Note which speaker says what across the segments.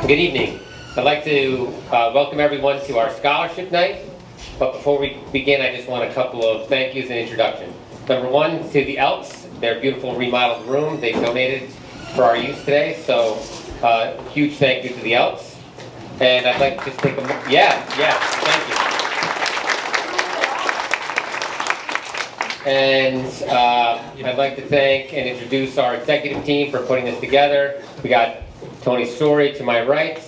Speaker 1: Good evening. I'd like to welcome everyone to our scholarship night. But before we begin, I just want a couple of thank yous and introduction. Number one, to the Elks, their beautiful remodeled room they donated for our use today. So huge thank you to the Elks. And I'd like to just take a moment. Thank you. And I'd like to thank and introduce our executive team for putting this together. We got Tony Story to my right.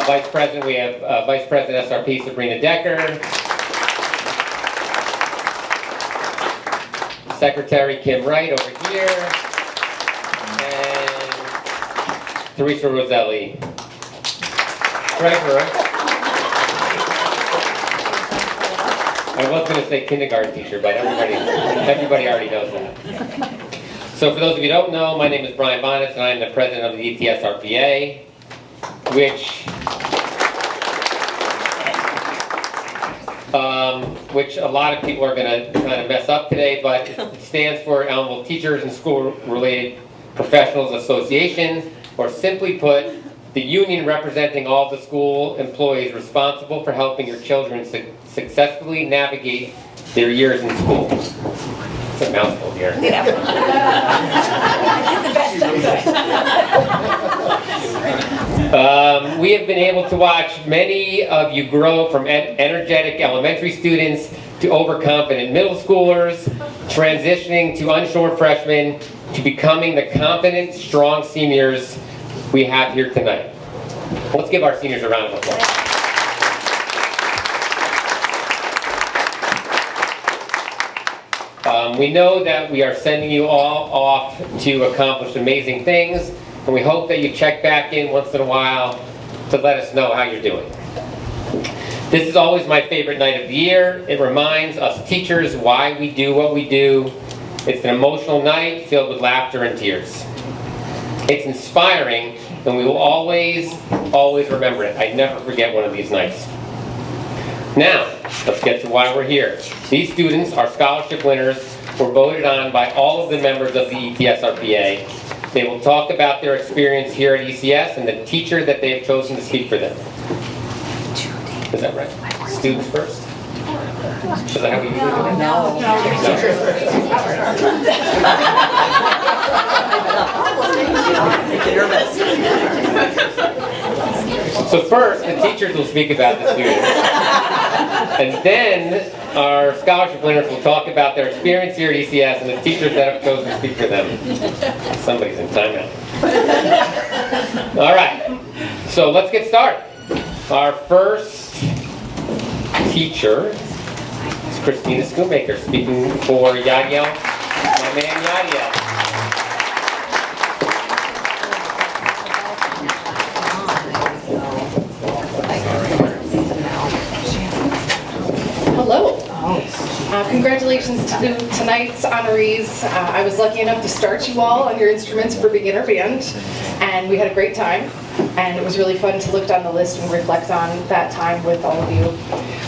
Speaker 1: Vice President, we have Vice President SRP Sabrina Decker. Secretary Kim Wright over here. And Teresa Roselli. Treasurer. I was going to say kindergarten teacher, but everybody already knows that. So for those of you who don't know, my name is Brian Bonitz, and I'm the president of the ETSRPA, which a lot of people are going to kind of mess up today, but it stands for Elmville Teachers and School-Related Professionals Association, or simply put, the union representing all the school employees responsible for helping your children successfully navigate their years in school. It's a mouthful here.
Speaker 2: Yeah. I did the best I could.
Speaker 1: We have been able to watch many of you grow from energetic elementary students to overconfident middle schoolers, transitioning to unsure freshmen, to becoming the confident, strong seniors we have here tonight. Let's give our seniors a round of applause. We know that we are sending you all off to accomplish amazing things, and we hope that you check back in once in a while to let us know how you're doing. This is always my favorite night of the year. It reminds us teachers why we do what we do. It's an emotional night filled with laughter and tears. It's inspiring, and we will always remember it. I never forget one of these nights. Now, let's get to why we're here. These students, our scholarship winners, were voted on by all of the members of the ETSRPA. They will talk about their experience here at ECS and the teacher that they have chosen to speak for them. Is that right? Students first? Is that how we usually do it?
Speaker 2: No.
Speaker 1: So first, the teachers will speak about the students. And then our scholarship winners will talk about their experience here at ECS and the teachers that have chosen to speak for them. Somebody's in timeout. All right, so let's get started. Our first teacher is Christina Schoonmaker, speaking for Yadiel, my man Yadiel.
Speaker 3: Hello. Congratulations to tonight's honorees. I was lucky enough to start you all on your instruments for beginner band, and we had a great time. And it was really fun to look down the list and reflect on that time with all of you.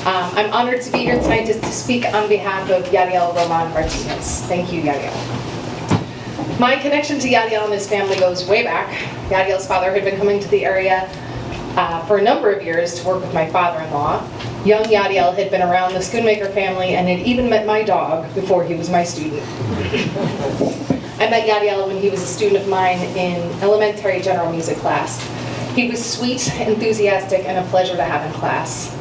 Speaker 3: I'm honored to be here tonight to speak on behalf of Yadiel Roman Martinez. Thank you, Yadiel. My connection to Yadiel and his family goes way back. Yadiel's father had been coming to the area for a number of years to work with my father-in-law. Young Yadiel had been around the Schoonmaker family and had even met my dog before he was my student. I met Yadiel when he was a student of mine in elementary general music class. He was sweet, enthusiastic, and a pleasure to have in class.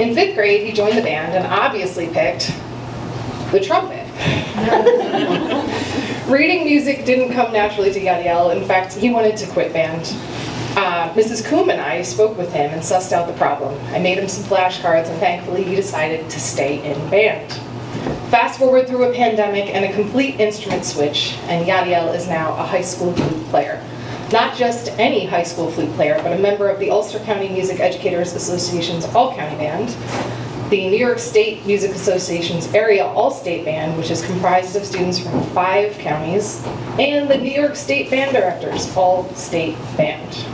Speaker 3: In 5th grade, he joined the band and obviously picked the trumpet. Reading music didn't come naturally to Yadiel. In fact, he wanted to quit band. Mrs. Coombe and I spoke with him and sussed out the problem. I made him some flashcards, and thankfully he decided to stay in band. Fast forward through a pandemic and a complete instrument switch, and Yadiel is now a high school flute player. Not just any high school flute player, but a member of the Ulster County Music Educators Association's All-County Band, the New York State Music Association's Area All-State Band, which is comprised of students from 5 counties, and the New York State Band Directors All-State Band.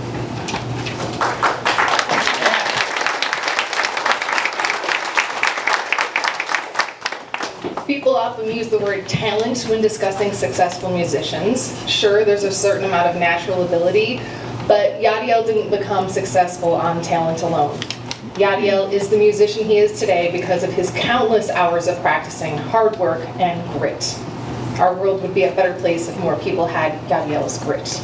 Speaker 3: people often use the word talent when discussing successful musicians. Sure, there's a certain amount of natural ability, but Yadiel didn't become successful on talent alone. Yadiel is the musician he is today because of his countless hours of practicing, hard work, and grit. Our world would be a better place if more people had Yadiel's grit.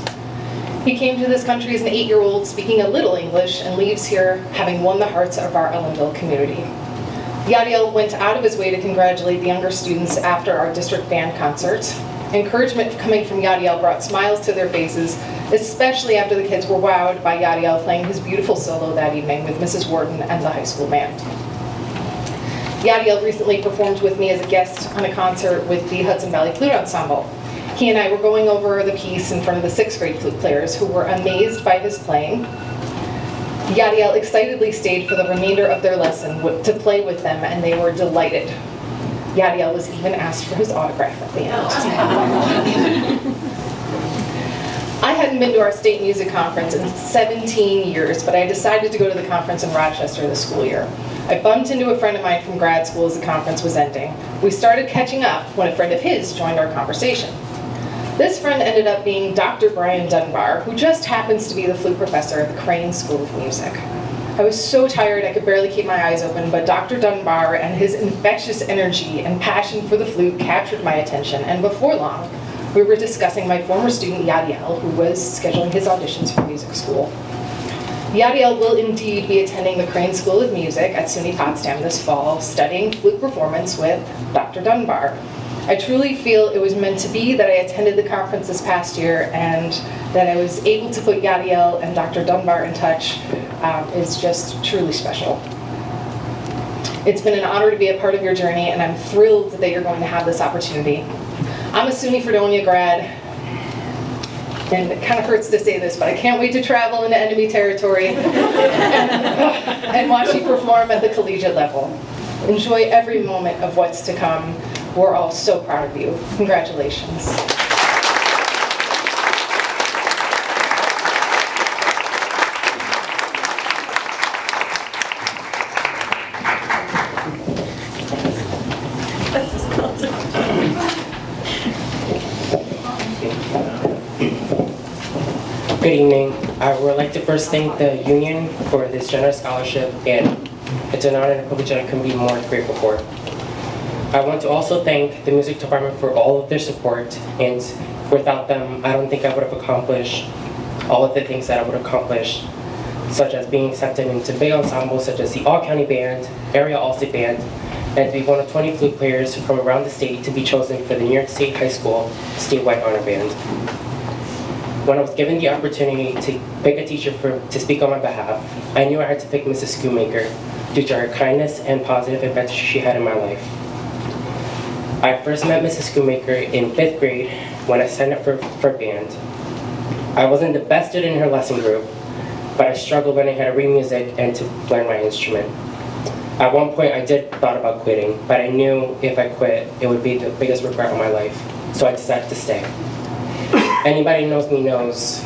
Speaker 3: He came to this country as an 8-year-old speaking a little English and leaves here having won the hearts of our Ellenville community. Yadiel went out of his way to congratulate the younger students after our district band concert. Encouragement coming from Yadiel brought smiles to their faces, especially after the kids were wowed by Yadiel playing his beautiful solo that evening with Mrs. Warden and the high school band. Yadiel recently performed with me as a guest on a concert with the Hudson Valley Flute Ensemble. He and I were going over the piece in front of the 6th grade flute players who were amazed by his playing. Yadiel excitedly stayed for the remainder of their lesson to play with them, and they were delighted. Yadiel was even asked for his autograph at the end. I hadn't been to our state music conference in 17 years, but I decided to go to the conference in Rochester this school year. I bumped into a friend of mine from grad school as the conference was ending. We started catching up when a friend of his joined our conversation. This friend ended up being Dr. Brian Dunbar, who just happens to be the flute professor at the Crane School of Music. I was so tired I could barely keep my eyes open, but Dr. Dunbar and his infectious energy and passion for the flute captured my attention, and before long, we were discussing my former student Yadiel, who was scheduling his auditions for music school. Yadiel will indeed be attending the Crane School of Music at SUNY Potsdam this fall, studying flute performance with Dr. Dunbar. I truly feel it was meant to be that I attended the conference this past year, and that I was able to put Yadiel and Dr. Dunbar in touch is just truly special. It's been an honor to be a part of your journey, and I'm thrilled that you're going to have this opportunity. I'm a SUNY Fredonia grad, and it kind of hurts to say this, but I can't wait to travel into enemy territory and watch you perform at the collegiate level. Enjoy every moment of what's to come. We're all so proud of you. Congratulations.
Speaker 4: Good evening. I would like to first thank the union for this generous scholarship, and it's an honor and a privilege that I couldn't be more grateful for. I want to also thank the music department for all of their support, and without them, I don't think I would have accomplished all of the things that I would accomplish, such as being accepted into big ensembles such as the All-County Band, Area All-State Band, and to be one of 20 flute players from around the state to be chosen for the New York State High School statewide honor band. When I was given the opportunity to pick a teacher to speak on my behalf, I knew I had to pick Mrs. Schoonmaker due to her kindness and positive impact she had in my life. I first met Mrs. Schoonmaker in 5th grade when I signed up for band. I wasn't the best student in her lesson group, but I struggled learning how to read music and to learn my instrument. At one point I did thought about quitting, but I knew if I quit, it would be the biggest regret of my life, so I decided to stay. Anybody who knows me knows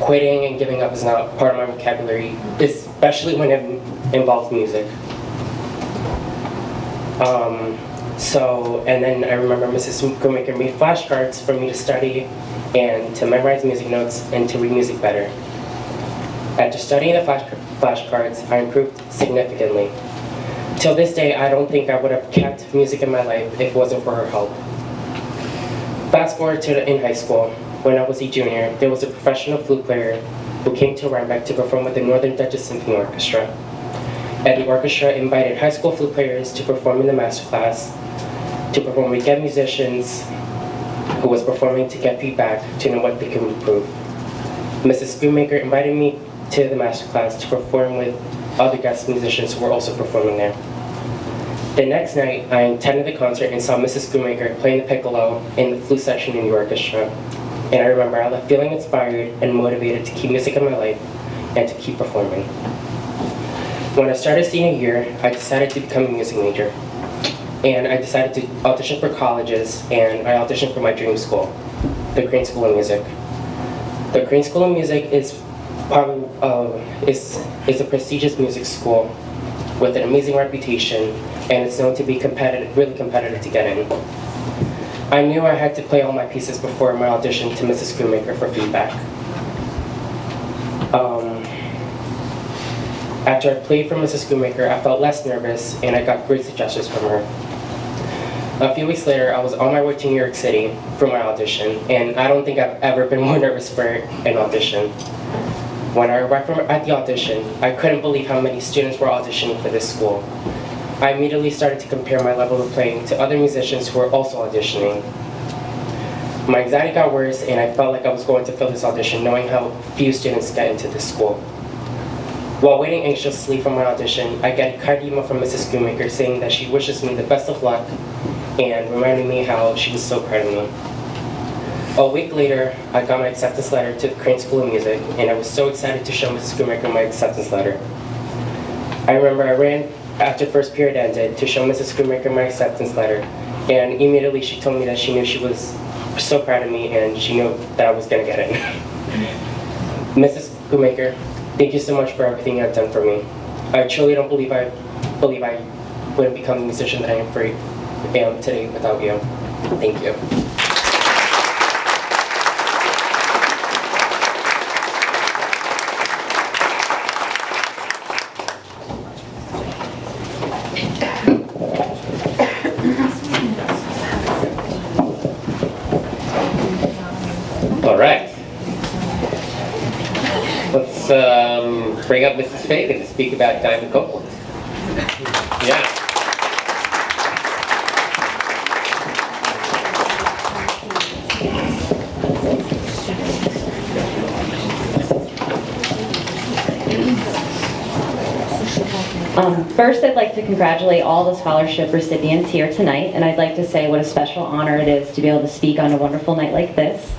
Speaker 4: quitting and giving up is not part of my vocabulary, especially when it involves music. And then I remember Mrs. Schoonmaker made flashcards for me to study and to memorize music notes and to read music better. After studying the flashcards, I improved significantly. Till this day, I don't think I would have kept music in my life if it wasn't for her help. Fast forward to in high school, when I was a junior, there was a professional flute player who came to Rhinebeck to perform with the Northern Dutchess Symphony Orchestra. And the orchestra invited high school flute players to perform in the masterclass, to perform with guest musicians who was performing to get feedback to know what they could improve. Mrs. Schoonmaker invited me to the masterclass to perform with other guest musicians who were also performing there. The next night, I attended the concert and saw Mrs. Schoonmaker playing the piccolo in the flute section in the orchestra. And I remember I left feeling inspired and motivated to keep music in my life and to keep performing. When I started senior year, I decided to become a music major. And I decided to audition for colleges, and I auditioned for my dream school, the Crane School of Music. The Crane School of Music is probably is a prestigious music school with an amazing reputation, and it's known to be really competitive to get in. I knew I had to play all my pieces before my audition to Mrs. Schoonmaker for feedback. After I played for Mrs. Schoonmaker, I felt less nervous, and I got great suggestions from her. A few weeks later, I was on my way to New York City for my audition, and I don't think I've ever been more nervous for an audition. When I arrived at the audition, I couldn't believe how many students were auditioning for this school. I immediately started to compare my level of playing to other musicians who were also auditioning. My anxiety got worse, and I felt like I was going to fail this audition knowing how few students get into this school. While waiting anxiously for my audition, I get a kind email from Mrs. Schoonmaker saying that she wishes me the best of luck and reminding me how she was so proud of me. A week later, I got my acceptance letter to the Crane School of Music, and I was so excited to show Mrs. Schoonmaker my acceptance letter. I remember I ran after first period ended to show Mrs. Schoonmaker my acceptance letter, and immediately she told me that she knew she was so proud of me and she knew that I was going to get it. Mrs. Schoonmaker, thank you so much for everything you've done for me. I truly don't believe I wouldn't become the musician that I am today without you. Thank you.
Speaker 1: All right. Let's bring up Mrs. Fagan to speak about Diamond Copeland. Yeah.
Speaker 5: First, I'd like to congratulate all the scholarship recipients here tonight, and I'd like to say what a special honor it is to be able to speak on a wonderful night like this.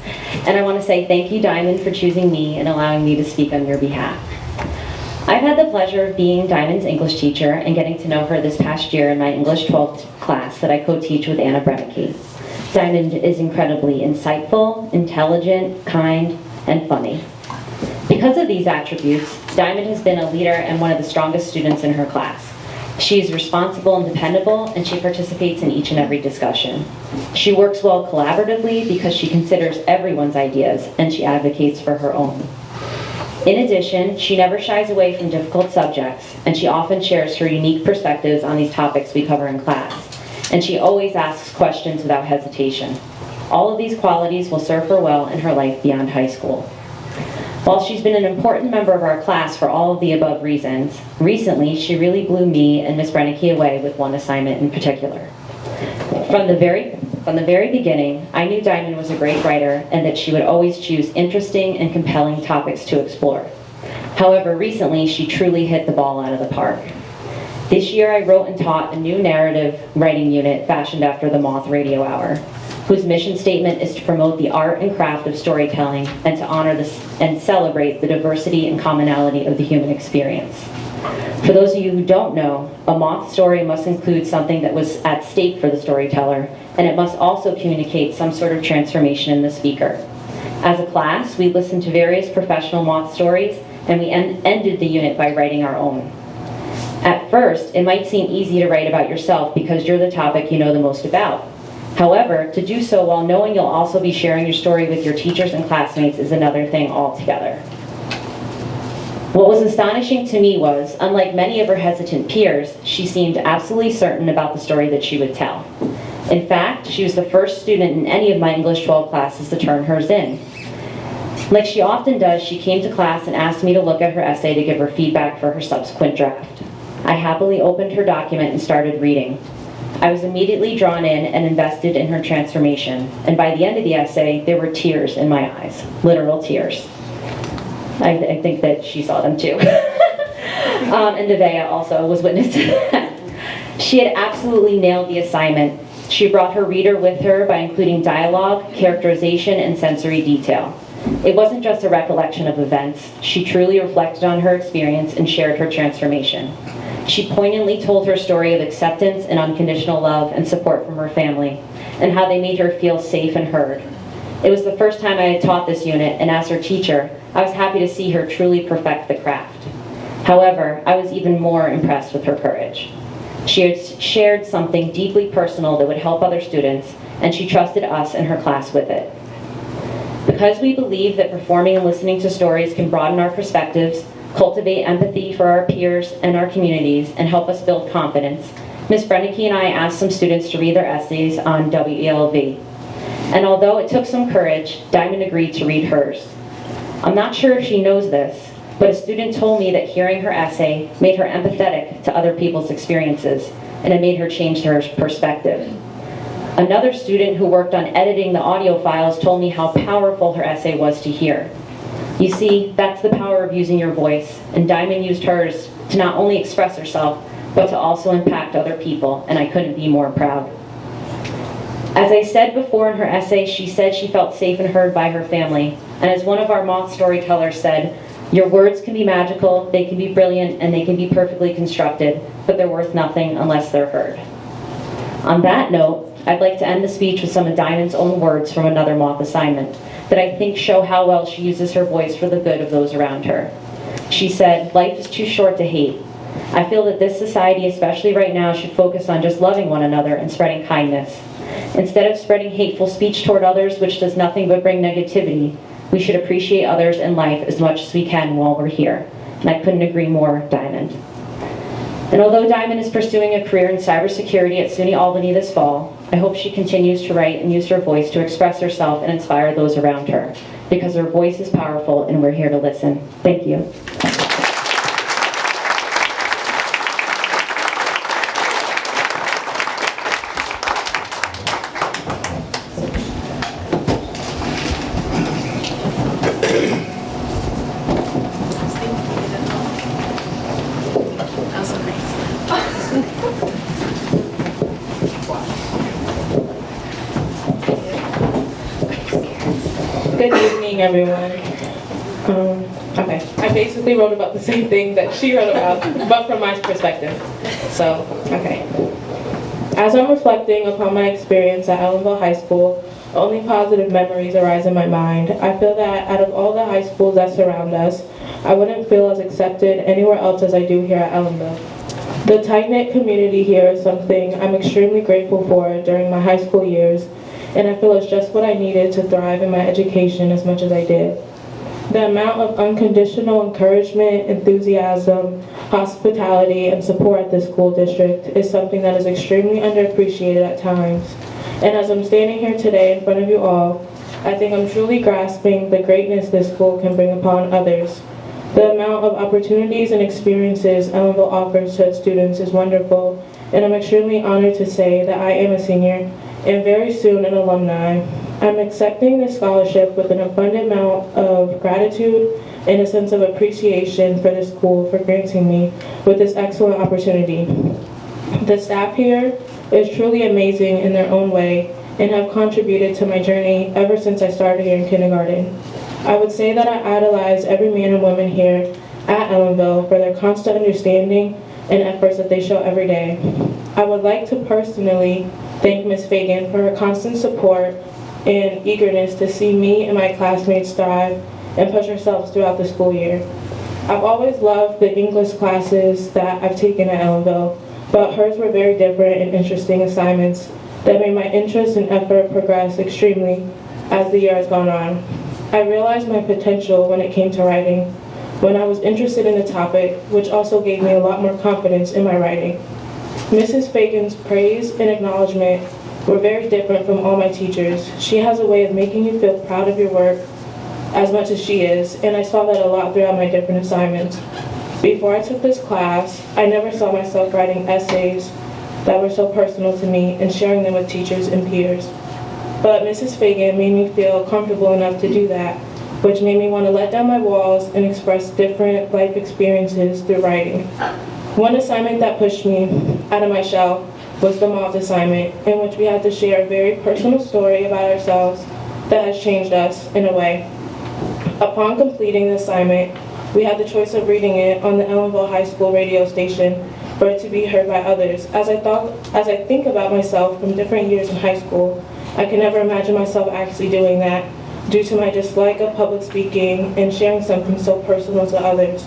Speaker 5: And I want to say thank you, Diamond, for choosing me and allowing me to speak on your behalf. I've had the pleasure of being Diamond's English teacher and getting to know her this past year in my English 12th class that I co-teach with Anna Brennecke. Diamond is incredibly insightful, intelligent, kind, and funny. Because of these attributes, Diamond has been a leader and one of the strongest students in her class. She is responsible and dependable, and she participates in each and every discussion. She works well collaboratively because she considers everyone's ideas and she advocates for her own. In addition, she never shies away from difficult subjects, and she often shares her unique perspectives on these topics we cover in class. And she always asks questions without hesitation. All of these qualities will serve her well in her life beyond high school. While she's been an important member of our class for all of the above reasons, recently she really blew me and Ms. Brennecke away with one assignment in particular. From the very beginning, I knew Diamond was a great writer and that she would always choose interesting and compelling topics to explore. However, recently she truly hit the ball out of the park. This year I wrote and taught a new narrative writing unit fashioned after the Moth Radio Hour, whose mission statement is to promote the art and craft of storytelling and to honor and celebrate the diversity and commonality of the human experience. For those of you who don't know, a moth story must include something that was at stake for the storyteller, and it must also communicate some sort of transformation in the speaker. As a class, we listened to various professional moth stories, and we ended the unit by writing our own. At first, it might seem easy to write about yourself because you're the topic you know the most about. However, to do so while knowing you'll also be sharing your story with your teachers and classmates is another thing altogether. What was astonishing to me was, unlike many of her hesitant peers, she seemed absolutely certain about the story that she would tell. In fact, she was the first student in any of my English 12 classes to turn hers in. Like she often does, she came to class and asked me to look at her essay to give her feedback for her subsequent draft. I happily opened her document and started reading. I was immediately drawn in and invested in her transformation, and by the end of the essay, there were tears in my eyes, literal tears. I think that she saw them too. And Nevaeh also was witness to that. She had absolutely nailed the assignment. She brought her reader with her by including dialogue, characterization, and sensory detail. It wasn't just a recollection of events. She truly reflected on her experience and shared her transformation. She poignantly told her story of acceptance and unconditional love and support from her family, and how they made her feel safe and heard. It was the first time I had taught this unit, and as her teacher, I was happy to see her truly perfect the craft. However, I was even more impressed with her courage. She had shared something deeply personal that would help other students, and she trusted us and her class with it. Because we believe that performing and listening to stories can broaden our perspectives, cultivate empathy for our peers and our communities, and help us build confidence, Ms. Brennecke and I asked some students to read their essays on WELV. And although it took some courage, Diamond agreed to read hers. I'm not sure if she knows this, but a student told me that hearing her essay made her empathetic to other people's experiences, and it made her change her perspective. Another student who worked on editing the audio files told me how powerful her essay was to hear. You see, that's the power of using your voice, and Diamond used hers to not only express herself, but to also impact other people, and I couldn't be more proud. As I said before in her essay, she said she felt safe and heard by her family, and as one of our moth storytellers said, your words can be magical, they can be brilliant, and they can be perfectly constructed, but they're worth nothing unless they're heard. On that note, I'd like to end the speech with some of Diamond's own words from another moth assignment that I think show how well she uses her voice for the good of those around her. She said, "Life is too short to hate. I feel that this society, especially right now, should focus on just loving one another and spreading kindness. Instead of spreading hateful speech toward others, which does nothing but bring negativity, we should appreciate others in life as much as we can while we're here." And I couldn't agree more, Diamond. And although Diamond is pursuing a career in cybersecurity at SUNY Albany this fall, I hope she continues to write and use her voice to express herself and inspire those around her, because her voice is powerful and we're here to listen. Thank you.
Speaker 6: Good evening, everyone. Okay, I basically wrote about the same thing that she wrote about, but from my perspective. So, okay. As I'm reflecting upon my experience at Ellenville High School, only positive memories arise in my mind. I feel that out of all the high schools that surround us, I wouldn't feel as accepted anywhere else as I do here at Ellenville. The tight-knit community here is something I'm extremely grateful for during my high school years, and I feel it's just what I needed to thrive in my education as much as I did. The amount of unconditional encouragement, enthusiasm, hospitality, and support at this school district is something that is extremely underappreciated at times. And as I'm standing here today in front of you all, I think I'm truly grasping the greatness this school can bring upon others. The amount of opportunities and experiences Ellenville offers to its students is wonderful, and I'm extremely honored to say that I am a senior and very soon an alumni. I'm accepting this scholarship with an abundant amount of gratitude and a sense of appreciation for the school for granting me with this excellent opportunity. The staff here is truly amazing in their own way and have contributed to my journey ever since I started here in kindergarten. I would say that I idolize every man and woman here at Ellenville for their constant understanding and efforts that they show every day. I would like to personally thank Ms. Fagan for her constant support and eagerness to see me and my classmates thrive and push ourselves throughout the school year. I've always loved the English classes that I've taken at Ellenville, but hers were very different and interesting assignments that made my interest and effort progress extremely as the year has gone on. I realized my potential when it came to writing, when I was interested in the topic, which also gave me a lot more confidence in my writing. Mrs. Fagan's praise and acknowledgement were very different from all my teachers. She has a way of making you feel proud of your work as much as she is, and I saw that a lot throughout my different assignments. Before I took this class, I never saw myself writing essays that were so personal to me and sharing them with teachers and peers. But Mrs. Fagan made me feel comfortable enough to do that, which made me want to let down my walls and express different life experiences through writing. One assignment that pushed me out of my shell was the moth assignment, in which we had to share a very personal story about ourselves that has changed us in a way. Upon completing the assignment, we had the choice of reading it on the Ellenville High School radio station for it to be heard by others. As I think about myself from different years in high school, I can never imagine myself actually doing that due to my dislike of public speaking and sharing something so personal to others.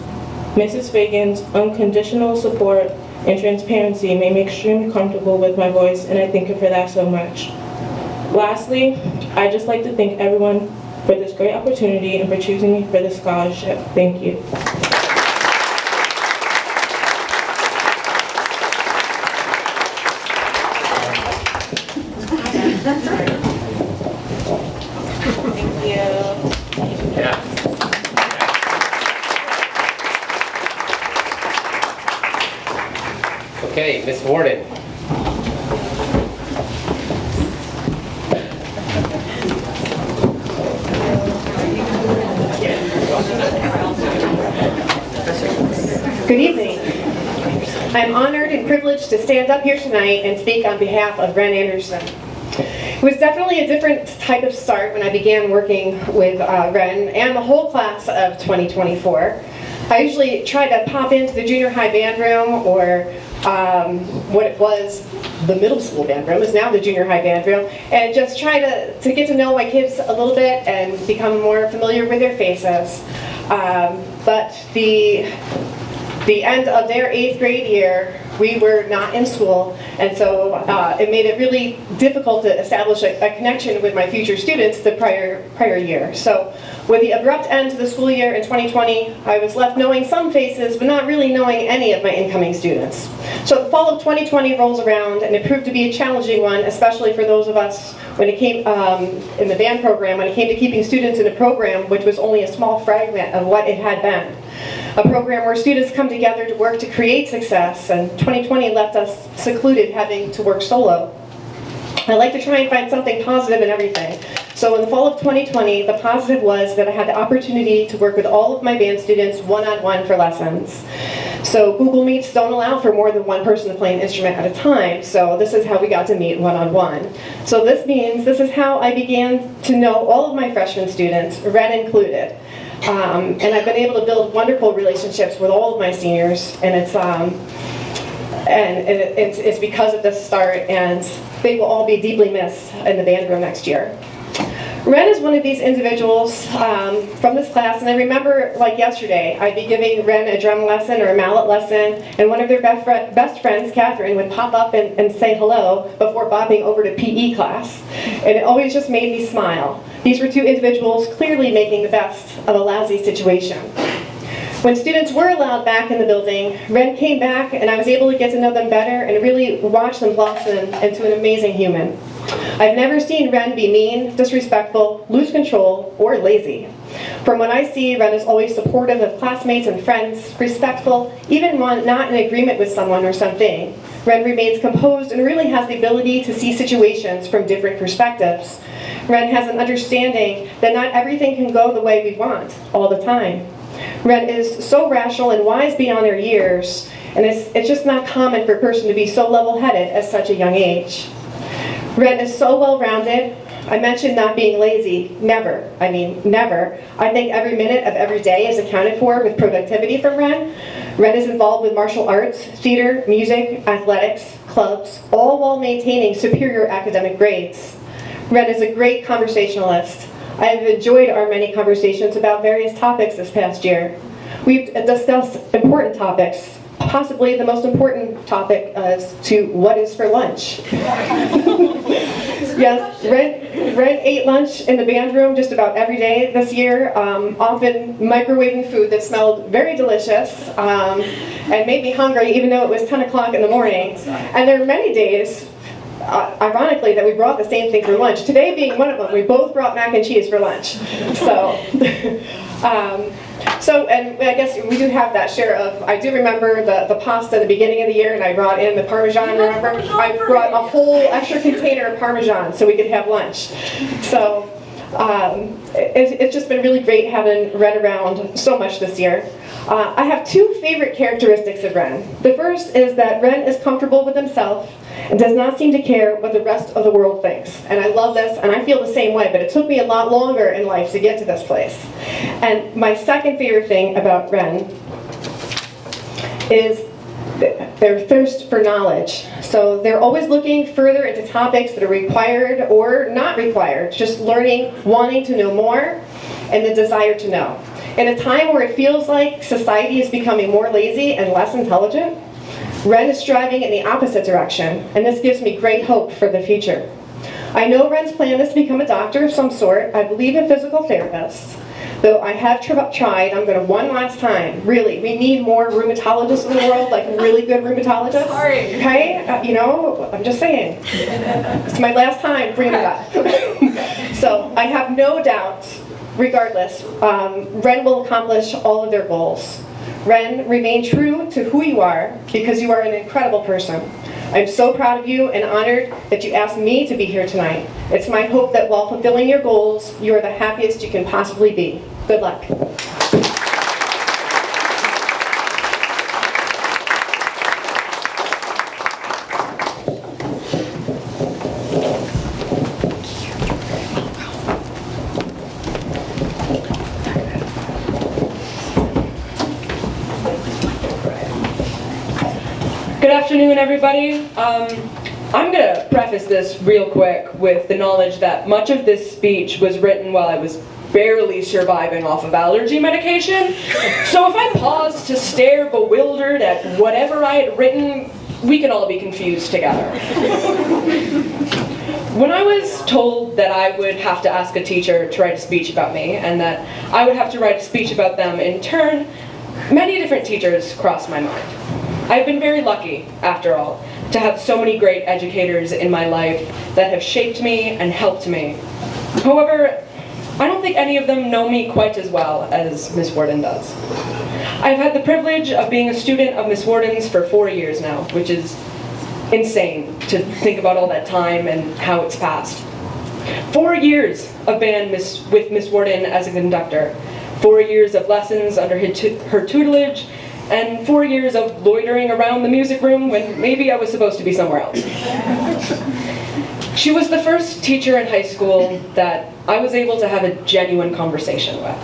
Speaker 6: Mrs. Fagan's unconditional support and transparency made me extremely comfortable with my voice, and I thank her for that so much. Lastly, I'd just like to thank everyone for this great opportunity and for choosing me for this scholarship. Thank you.
Speaker 1: Yeah. Okay, Ms. Warden.
Speaker 3: Good evening. I'm honored and privileged to stand up here tonight and speak on behalf of Ren Anderson. It was definitely a different type of start when I began working with Ren and the whole class of 2024. I usually try to pop into the junior high band room, or what it was, the middle school band room is now the junior high band room, and just try to get to know my kids a little bit and become more familiar with their faces. But the end of their 8th grade year, we were not in school, and so it made it really difficult to establish a connection with my future students the prior year. So with the abrupt end to the school year in 2020, I was left knowing some faces, but not really knowing any of my incoming students. So the fall of 2020 rolls around, and it proved to be a challenging one, especially for those of us when it came in the band program, when it came to keeping students in a program which was only a small fragment of what it had been. A program where students come together to work to create success, and 2020 left us secluded, having to work solo. I like to try and find something positive in everything. So in the fall of 2020, the positive was that I had the opportunity to work with all of my band students one-on-one for lessons. So Google Meets don't allow for more than one person to play an instrument at a time, so this is how we got to meet one-on-one. So this means this is how I began to know all of my freshman students, Ren included. And I've been able to build wonderful relationships with all of my seniors, and it's because of this start, and they will all be deeply missed in the band room next year. Ren is one of these individuals from this class, and I remember like yesterday, I'd be giving Ren a drum lesson or a mallet lesson, and one of their best friends, Catherine, would pop up and say hello before bopping over to PE class. And it always just made me smile. These were two individuals clearly making the best of a lousy situation. When students were allowed back in the building, Ren came back, and I was able to get to know them better and really watch them blossom into an amazing human. I've never seen Ren be mean, disrespectful, lose control, or lazy. From what I see, Ren is always supportive of classmates and friends, respectful, even when not in agreement with someone or something. Ren remains composed and really has the ability to see situations from different perspectives. Ren has an understanding that not everything can go the way we want all the time. Ren is so rational and wise beyond their years, and it's just not common for a person to be so level-headed at such a young age. Ren is so well-rounded. I mentioned not being lazy. Never. I mean, never. I think every minute of every day is accounted for with productivity from Ren. Ren is involved with martial arts, theater, music, athletics, clubs, all while maintaining superior academic grades. Ren is a great conversationalist. I have enjoyed our many conversations about various topics this past year. We've discussed important topics. Possibly the most important topic as to what is for lunch. Yes, Ren ate lunch in the band room just about every day this year, often microwaving food that smelled very delicious and made me hungry even though it was 10 o'clock in the morning. And there are many days, ironically, that we brought the same thing for lunch. Today being one of them, we both brought mac and cheese for lunch. And I guess we do have that share of, I do remember the pasta at the beginning of the year, and I brought in the Parmesan, remember? I brought a whole extra container of Parmesan so we could have lunch. So it's just been really great having Ren around so much this year. I have two favorite characteristics of Ren. The first is that Ren is comfortable with himself and does not seem to care what the rest of the world thinks. And I love this, and I feel the same way, but it took me a lot longer in life to get to this place. And my second favorite thing about Ren is their thirst for knowledge. So they're always looking further into topics that are required or not required, just learning, wanting to know more, and the desire to know.
Speaker 7: In a time where it feels like society is becoming more lazy and less intelligent, Ren is striving in the opposite direction, and this gives me great hope for the future. I know Ren's plan is to become a doctor of some sort. I believe in physical therapists. Though I have tried, I'm going to one last time. Really, we need more rheumatologists in the world, like really good rheumatologists. Sorry. Okay? I'm just saying. It's my last time bringing it up. So I have no doubts, regardless, Ren will accomplish all of their goals. Ren, remain true to who you are, because you are an incredible person. I'm so proud of you and honored that you asked me to be here tonight. It's my hope that while fulfilling your goals, you are the happiest you can possibly be. Good luck.
Speaker 2: Good afternoon, everybody. I'm going to preface this real quick with the knowledge that much of this speech was written while I was barely surviving off of allergy medication. So if I pause to stare bewildered at whatever I had written, we can all be confused together. When I was told that I would have to ask a teacher to write a speech about me, and that I would have to write a speech about them in turn, many different teachers crossed my mind. I've been very lucky, after all, to have so many great educators in my life that have shaped me and helped me. However, I don't think any of them know me quite as well as Miss Warden does. I've had the privilege of being a student of Miss Warden's for 4 years now, which is insane to think about all that time and how it's passed. 4 years of band with Miss Warden as a conductor, 4 years of lessons under her tutelage, and 4 years of loitering around the music room when maybe I was supposed to be somewhere else. She was the first teacher in high school that I was able to have a genuine conversation with.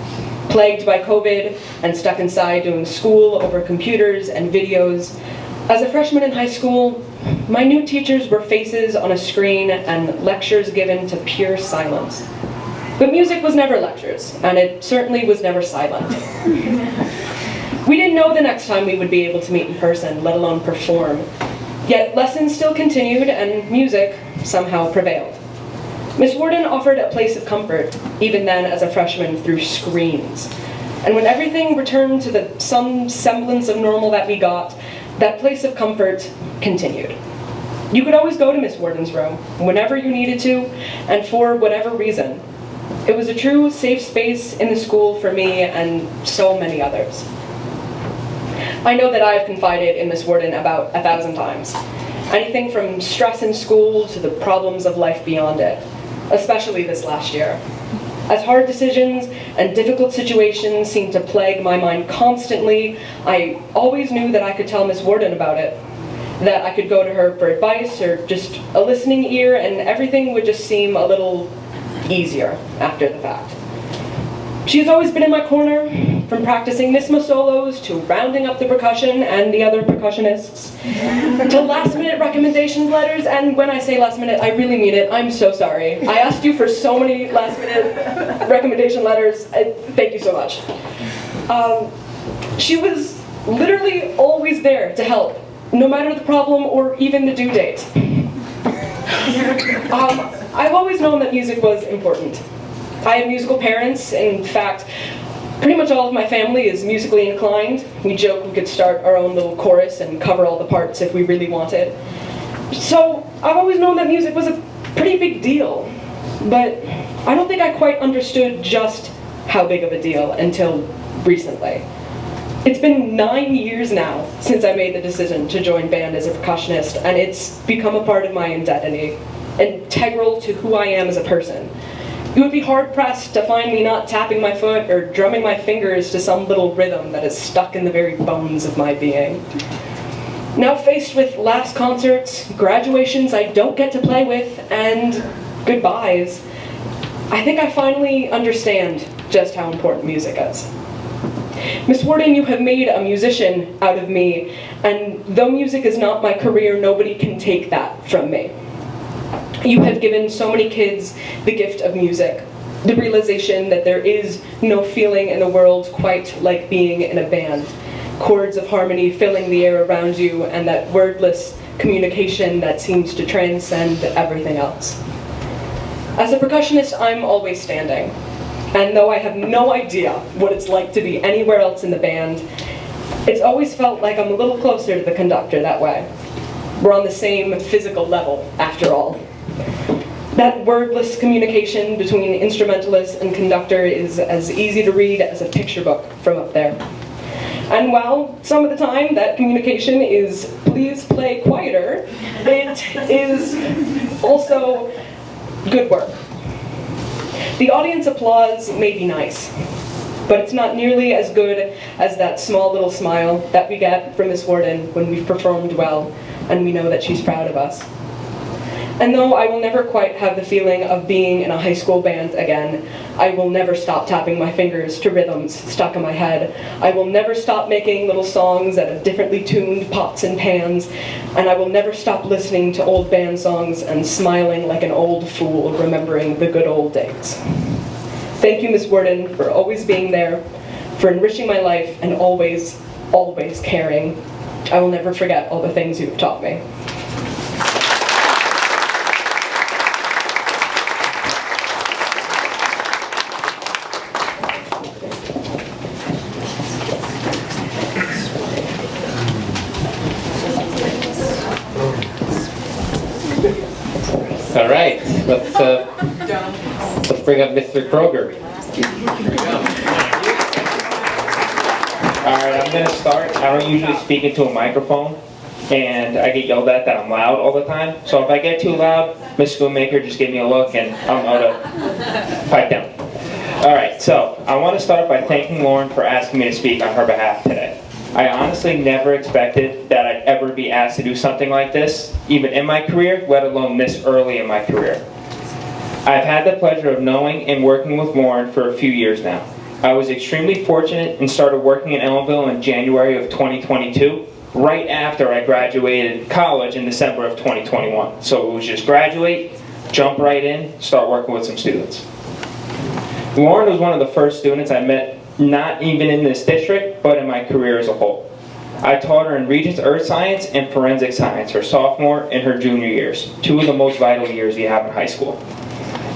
Speaker 2: Plagued by COVID and stuck inside doing school over computers and videos, as a freshman in high school, my new teachers were faces on a screen and lectures given to pure silence. But music was never lectures, and it certainly was never silent. We didn't know the next time we would be able to meet in person, let alone perform. Yet lessons still continued and music somehow prevailed. Miss Warden offered a place of comfort, even then as a freshman, through screens. And when everything returned to some semblance of normal that we got, that place of comfort continued. You could always go to Miss Warden's room, whenever you needed to, and for whatever reason. It was a true safe space in the school for me and so many others. I know that I have confided in Miss Warden about 1,000 times. Anything from stress in school to the problems of life beyond it, especially this last year. As hard decisions and difficult situations seemed to plague my mind constantly, I always knew that I could tell Miss Warden about it, that I could go to her for advice or just a listening ear, and everything would just seem a little easier after the fact. She's always been in my corner, from practicing Nisma solos to rounding up the percussion and the other percussionists, to last-minute recommendation letters, and when I say last minute, I really mean it. I'm so sorry. I asked you for so many last-minute recommendation letters. Thank you so much. She was literally always there to help, no matter the problem or even the due date. I've always known that music was important. I have musical parents. In fact, pretty much all of my family is musically inclined. We joke we could start our own little chorus and cover all the parts if we really wanted. So I've always known that music was a pretty big deal, but I don't think I quite understood just how big of a deal until recently. It's been 9 years now since I made the decision to join band as a percussionist, and it's become a part of my identity, integral to who I am as a person. You would be hard-pressed to find me not tapping my foot or drumming my fingers to some little rhythm that is stuck in the very bones of my being. Now faced with last concerts, graduations I don't get to play with, and goodbyes, I think I finally understand just how important music is. Miss Warden, you have made a musician out of me, and though music is not my career, nobody can take that from me. You have given so many kids the gift of music, The realization that there is no feeling in the world quite like being in a band. Chords of harmony filling the air around you, and that wordless communication that seems to transcend everything else. As a percussionist, I'm always standing. And though I have no idea what it's like to be anywhere else in the band, it's always felt like I'm a little closer to the conductor that way. We're on the same physical level, after all. That wordless communication between instrumentalist and conductor is as easy to read as a picture book from up there. And while some of the time that communication is, please play quieter, it is also good work. The audience applause may be nice, but it's not nearly as good as that small little smile that we get from Miss Warden when we've performed well and we know that she's proud of us. And though I will never quite have the feeling of being in a high school band again, I will never stop tapping my fingers to rhythms stuck in my head. I will never stop making little songs out of differently tuned pots and pans, and I will never stop listening to old band songs and smiling like an old fool remembering the good old days. Thank you, Miss Warden, for always being there, for enriching my life, and always, always caring. I will never forget all the things you've taught me.
Speaker 1: All right, let's bring up Mr. Kroger.
Speaker 8: All right, I'm going to start. I don't usually speak into a microphone, and I get yelled at that I'm loud all the time. So if I get too loud, Miss Schoonmaker just give me a look, and I'll know to pipe down. All right, so I want to start by thanking Lauren for asking me to speak on her behalf today. I honestly never expected that I'd ever be asked to do something like this, even in my career, let alone this early in my career. I've had the pleasure of knowing and working with Lauren for a few years now. I was extremely fortunate and started working in Ellenville in January of 2022, right after I graduated college in December of 2021. So it was just graduate, jump right in, start working with some students. Lauren was one of the first students I met, not even in this district, but in my career as a whole. I taught her in Regents Earth Science and Forensic Science, her sophomore and her junior years, two of the most vital years you have in high school.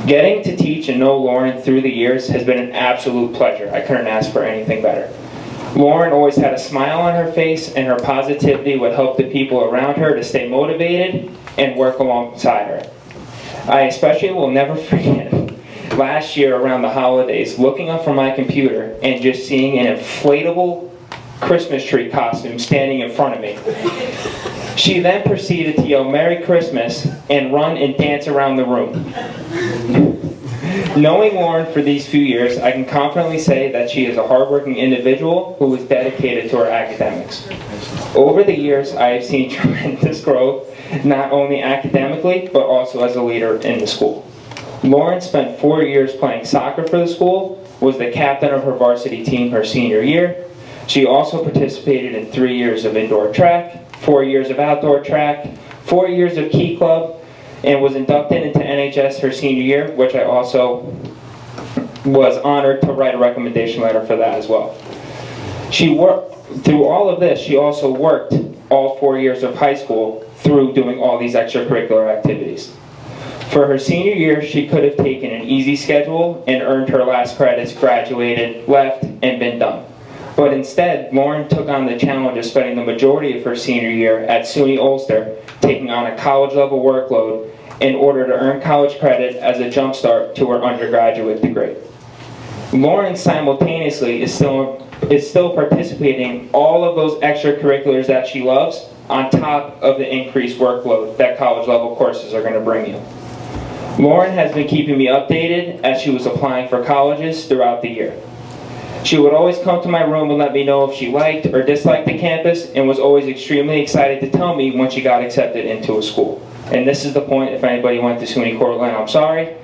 Speaker 8: Getting to teach and know Lauren through the years has been an absolute pleasure. I couldn't ask for anything better. Lauren always had a smile on her face, and her positivity would help the people around her to stay motivated and work alongside her. I especially will never forget last year around the holidays, looking up from my computer and just seeing an inflatable Christmas tree costume standing in front of me. She then proceeded to yell "Merry Christmas" and run and dance around the room. Knowing Lauren for these few years, I can confidently say that she is a hardworking individual who is dedicated to her academics. Over the years, I have seen tremendous growth, not only academically, but also as a leader in the school. Lauren spent 4 years playing soccer for the school, was the captain of her varsity team her senior year. She also participated in 3 years of indoor track, 4 years of outdoor track, 4 years of Key Club, and was inducted into NHS her senior year, which I also was honored to write a recommendation letter for that as well. She worked, through all of this, she also worked all 4 years of high school through doing all these extracurricular activities. For her senior year, she could have taken an easy schedule and earned her last credits, graduated, left, and been done. But instead, Lauren took on the challenge of spending the majority of her senior year at SUNY Ulster, taking on a college-level workload in order to earn college credit as a jumpstart to her undergraduate degree. Lauren simultaneously is still participating in all of those extracurriculars that she loves, on top of the increased workload that college-level courses are going to bring you. Lauren has been keeping me updated as she was applying for colleges throughout the year. She would always come to my room and let me know if she liked or disliked the campus, and was always extremely excited to tell me when she got accepted into a school. And this is the point, if anybody went to SUNY Cortland, I'm sorry.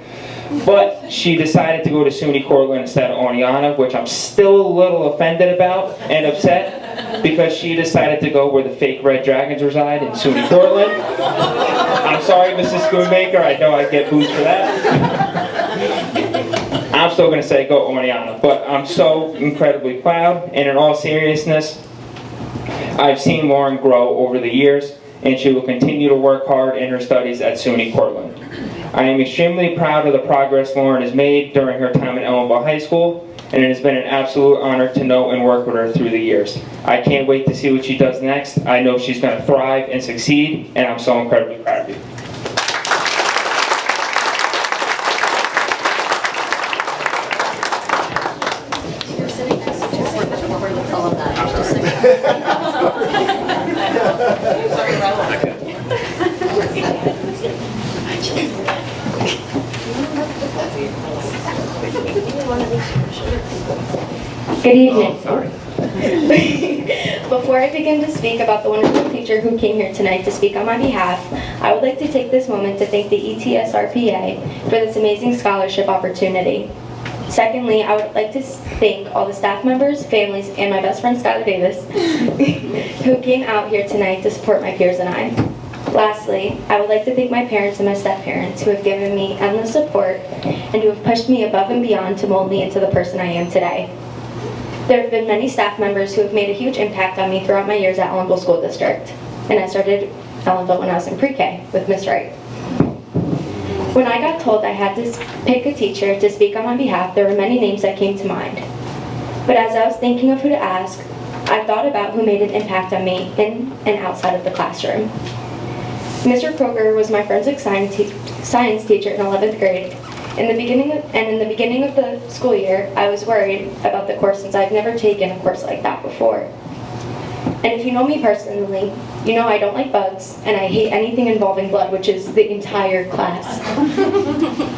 Speaker 8: But she decided to go to SUNY Cortland instead of Oneonta, which I'm still a little offended about and upset, because she decided to go where the fake Red Dragons reside in SUNY Cortland. I'm sorry, Mrs. Schoonmaker, I know I get booed for that. I'm still going to say go Oriana, but I'm so incredibly proud, and in all seriousness, I've seen Lauren grow over the years, and she will continue to work hard in her studies at SUNY Portland. I am extremely proud of the progress Lauren has made during her time at Ellenville High School, and it has been an absolute honor to know and work with her through the years. I can't wait to see what she does next. I know she's going to thrive and succeed, and I'm so incredibly proud of you.
Speaker 9: Good evening. Before I begin to speak about the wonderful teacher who came here tonight to speak on my behalf, I would like to take this moment to thank the ETSRPA for this amazing scholarship opportunity. Secondly, I would like to thank all the staff members, families, and my best friend Skylar Davis who came out here tonight to support my peers and I. Lastly, I would like to thank my parents and my step-parents who have given me endless support and who have pushed me above and beyond to mold me into the person I am today. There have been many staff members who have made a huge impact on me throughout my years at Ellenville School District, and I started Ellenville when I was in pre-K with Miss Wright. When I got told I had to pick a teacher to speak on my behalf, there were many names that came to mind. But as I was thinking of who to ask, I thought about who made an impact on me in and outside of the classroom. Mr. Kroger was my forensic science teacher in 11th grade. In the beginning of the school year, I was worried about the course since I've never taken a course like that before. And if you know me personally, you know I don't like bugs and I hate anything involving blood, which is the entire class.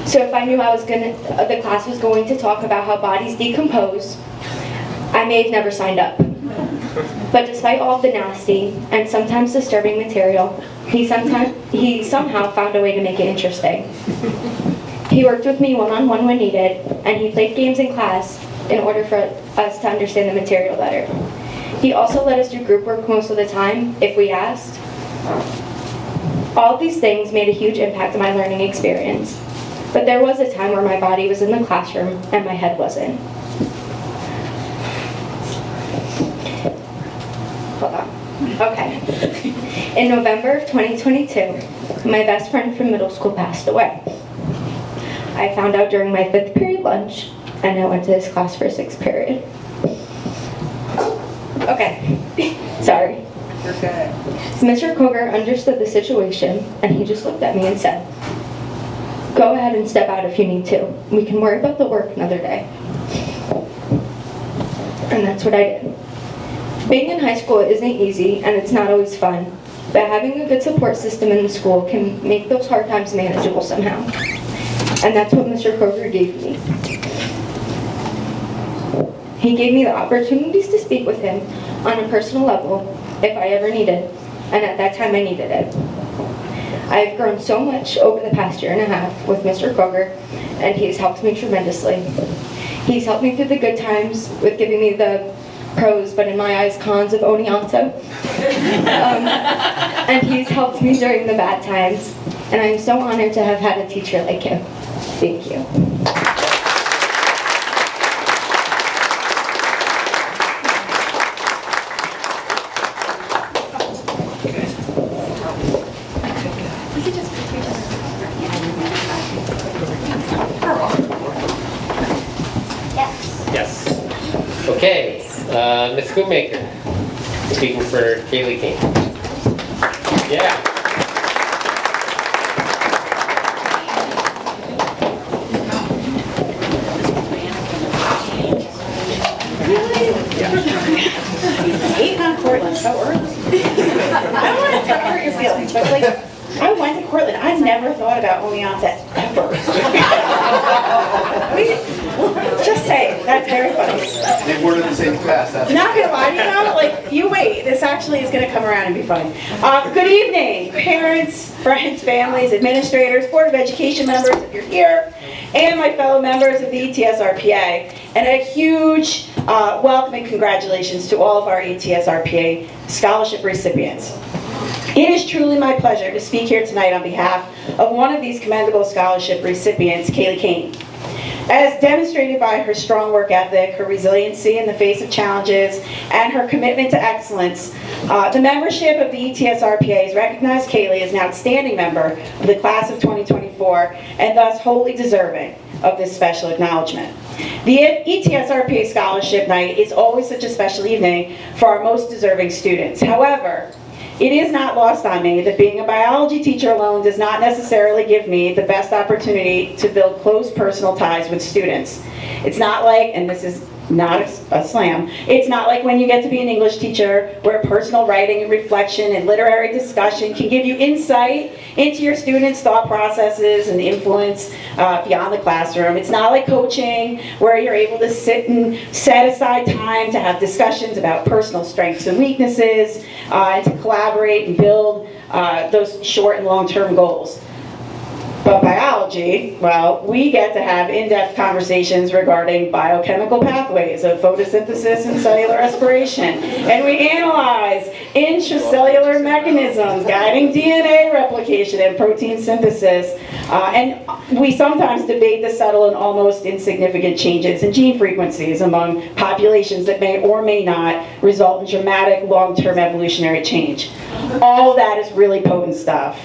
Speaker 9: So if I knew the class was going to talk about how bodies decompose, I may have never signed up. But despite all of the nasty and sometimes disturbing material, he somehow found a way to make it interesting. He worked with me one-on-one when needed, and he played games in class in order for us to understand the material better. He also let us do group work most of the time, if we asked. All of these things made a huge impact on my learning experience, but there was a time where my body was in the classroom and my head wasn't. Hold on. Okay. In November of 2022, my best friend from middle school passed away. I found out during my 5th period lunch, and I went to his class for 6th period. Okay, sorry.
Speaker 10: You're good.
Speaker 9: Mr. Kroger understood the situation, and he just looked at me and said, "Go ahead and step out if you need to. We can worry about the work another day." And that's what I did. Being in high school isn't easy, and it's not always fun, but having a good support system in the school can make those hard times manageable somehow. And that's what Mr. Kroger gave me. He gave me the opportunities to speak with him on a personal level if I ever needed, and at that time I needed it. I've grown so much over the past year and a half with Mr. Kroger, and he's helped me tremendously. He's helped me through the good times with giving me the pros, but in my eyes, cons of Oneonta. And he's helped me during the bad times, and I'm so honored to have had a teacher like him. Thank you.
Speaker 1: Yes. Okay, Ms. Schoonmaker, speaking for Kaylee King. Yeah.
Speaker 10: Eight on Cortland so early. I don't want to hurt your feelings, but like, I went to Cortland. I never thought about Oneonta ever. Just say that's very funny.
Speaker 11: They weren't in the same class.
Speaker 10: Not gonna lie to you though, like you wait. This actually is gonna come around and be funny. Good evening, parents, friends, families, administrators, Board of Education members, if you're here, and my fellow members of the ETSRPA, and a huge welcome and congratulations to all of our ETSRPA scholarship recipients. It is truly my pleasure to speak here tonight on behalf of one of these commendable scholarship recipients, Kaylee Kane. As demonstrated by her strong work ethic, her resiliency in the face of challenges, and her commitment to excellence, the membership of the ETSRPA has recognized Kaylee as an outstanding member of the class of 2024 and thus wholly deserving of this special acknowledgement. The ETSRPA Scholarship Night is always such a special evening for our most deserving students. However, it is not lost on me that being a biology teacher alone does not necessarily give me the best opportunity to build close personal ties with students. It's not like, and this is not a slam, it's not like when you get to be an English teacher where personal writing and reflection and literary discussion can give you insight into your students' thought processes and influence beyond the classroom. It's not like coaching where you're able to sit and set aside time to have discussions about personal strengths and weaknesses and to collaborate and build those short and long-term goals. But biology, well, we get to have in-depth conversations regarding biochemical pathways of photosynthesis and cellular respiration. And we analyze intracellular mechanisms guiding DNA replication and protein synthesis. And we sometimes debate the subtle and almost insignificant changes in gene frequencies among populations that may or may not result in dramatic long-term evolutionary change. All of that is really potent stuff.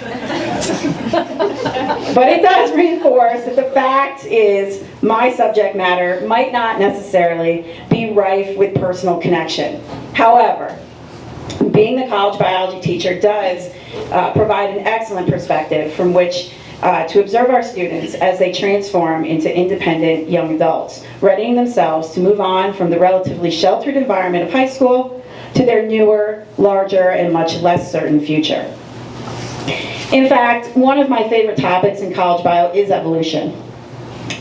Speaker 10: But it does reinforce that the fact is my subject matter might not necessarily be rife with personal connection. However, being the college biology teacher does provide an excellent perspective from which to observe our students as they transform into independent young adults, readying themselves to move on from the relatively sheltered environment of high school to their newer, larger, and much less certain future. In fact, one of my favorite topics in college bio is evolution.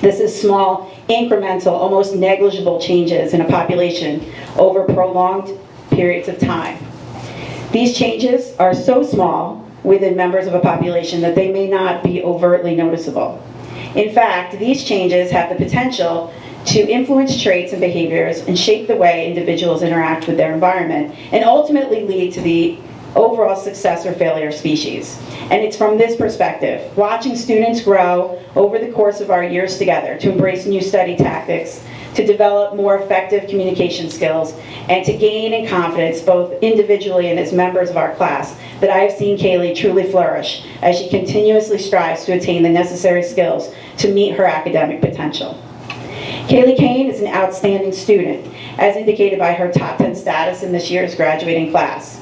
Speaker 10: This is small, incremental, almost negligible changes in a population over prolonged periods of time. These changes are so small within members of a population that they may not be overtly noticeable. In fact, these changes have the potential to influence traits and behaviors and shape the way individuals interact with their environment and ultimately lead to the overall success or failure of species. And it's from this perspective, watching students grow over the course of our years together to embrace new study tactics, to develop more effective communication skills, and to gain in confidence both individually and as members of our class, that I have seen Kaylee truly flourish as she continuously strives to attain the necessary skills to meet her academic potential. Kaylee Kane is an outstanding student, as indicated by her top 10 status in this year's graduating class.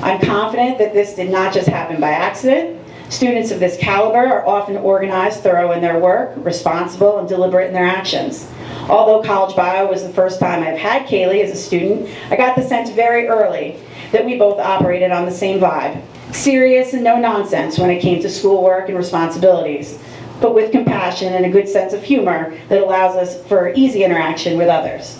Speaker 10: I'm confident that this did not just happen by accident. Students of this caliber are often organized, thorough in their work, responsible, and deliberate in their actions. Although college bio was the first time I've had Kaylee as a student, I got the sense very early that we both operated on the same vibe. Serious and no nonsense when it came to schoolwork and responsibilities, but with compassion and a good sense of humor that allows us for easy interaction with others.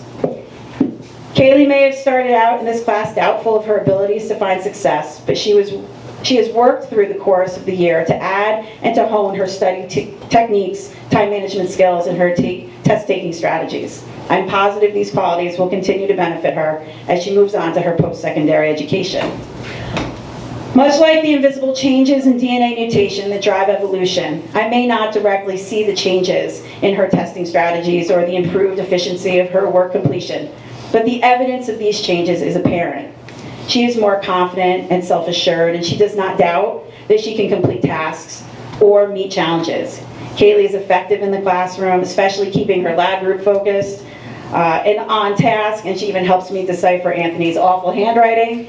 Speaker 10: Kaylee may have started out in this class doubtful of her abilities to find success, but she has worked through the course of the year to add and to hone her study techniques, time management skills, and her test-taking strategies. I'm positive these qualities will continue to benefit her as she moves on to her post-secondary education. Much like the invisible changes in DNA mutation that drive evolution, I may not directly see the changes in her testing strategies or the improved efficiency of her work completion, but the evidence of these changes is apparent. She is more confident and self-assured, and she does not doubt that she can complete tasks or meet challenges. Kaylee is effective in the classroom, especially keeping her lab group focused and on task, and she even helps me decipher Anthony's awful handwriting.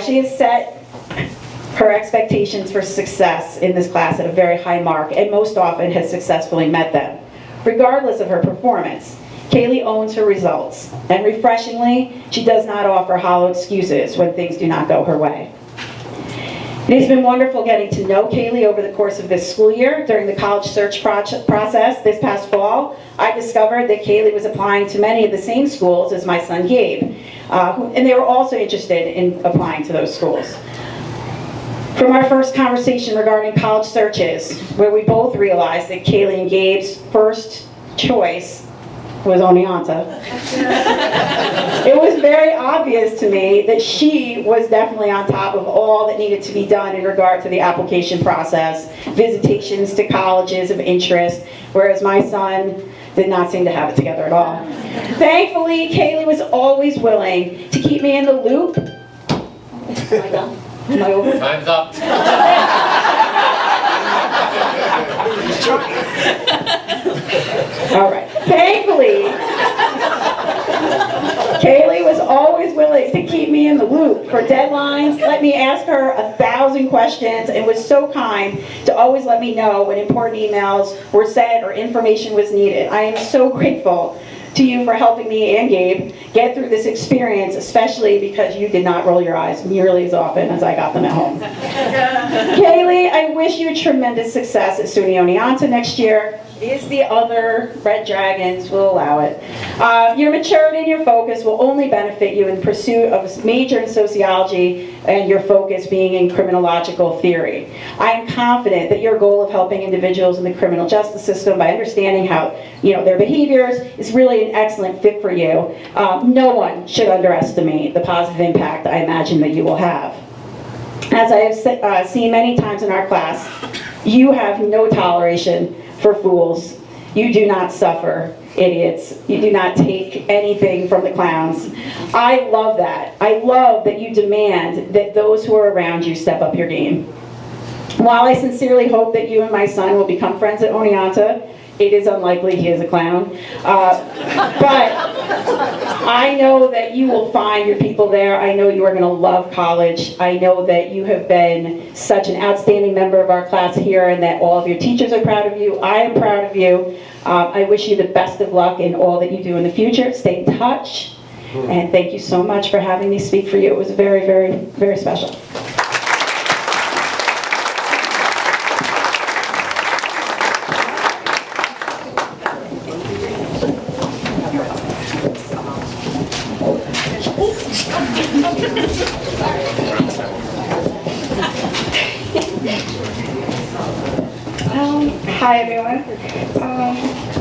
Speaker 10: She has set her expectations for success in this class at a very high mark, and most often has successfully met them. Regardless of her performance, Kaylee owns her results, and refreshingly, she does not offer hollow excuses when things do not go her way. It has been wonderful getting to know Kaylee over the course of this school year. During the college search process this past fall, I discovered that Kaylee was applying to many of the same schools as my son Gabe, and they were also interested in applying to those schools. From our first conversation regarding college searches, where we both realized that Kaylee and Gabe's first choice was Oneonta, it was very obvious to me that she was definitely on top of all that needed to be done in regard to the application process, visitations to colleges of interest, whereas my son did not seem to have it together at all. Thankfully, Kaylee was always willing to keep me in the loop. Am I done? Am I over?
Speaker 1: Time's up.
Speaker 10: All right. Thankfully, Kaylee was always willing to keep me in the loop for deadlines, let me ask her 1,000 questions, and was so kind to always let me know when important emails were sent or information was needed. I am so grateful to you for helping me and Gabe get through this experience, especially because you did not roll your eyes nearly as often as I got them at home. Kaylee, I wish you tremendous success at SUNY Oneonta next year. If the other Red Dragons will allow it. Your maturity and your focus will only benefit you in pursuit of a major in sociology and your focus being in criminological theory. I am confident that your goal of helping individuals in the criminal justice system by understanding how their behaviors is really an excellent fit for you. No one should underestimate the positive impact I imagine that you will have. As I have seen many times in our class, you have no toleration for fools. You do not suffer idiots. You do not take anything from the clowns. I love that. I love that you demand that those who are around you step up your game. While I sincerely hope that you and my son will become friends at Oneonta, it is unlikely he is a clown. But I know that you will find your people there. I know you are going to love college. I know that you have been such an outstanding member of our class here and that all of your teachers are proud of you. I am proud of you. I wish you the best of luck in all that you do in the future. Stay in touch. And thank you so much for having me speak for you. It was very, very, very special.
Speaker 9: Hi everyone.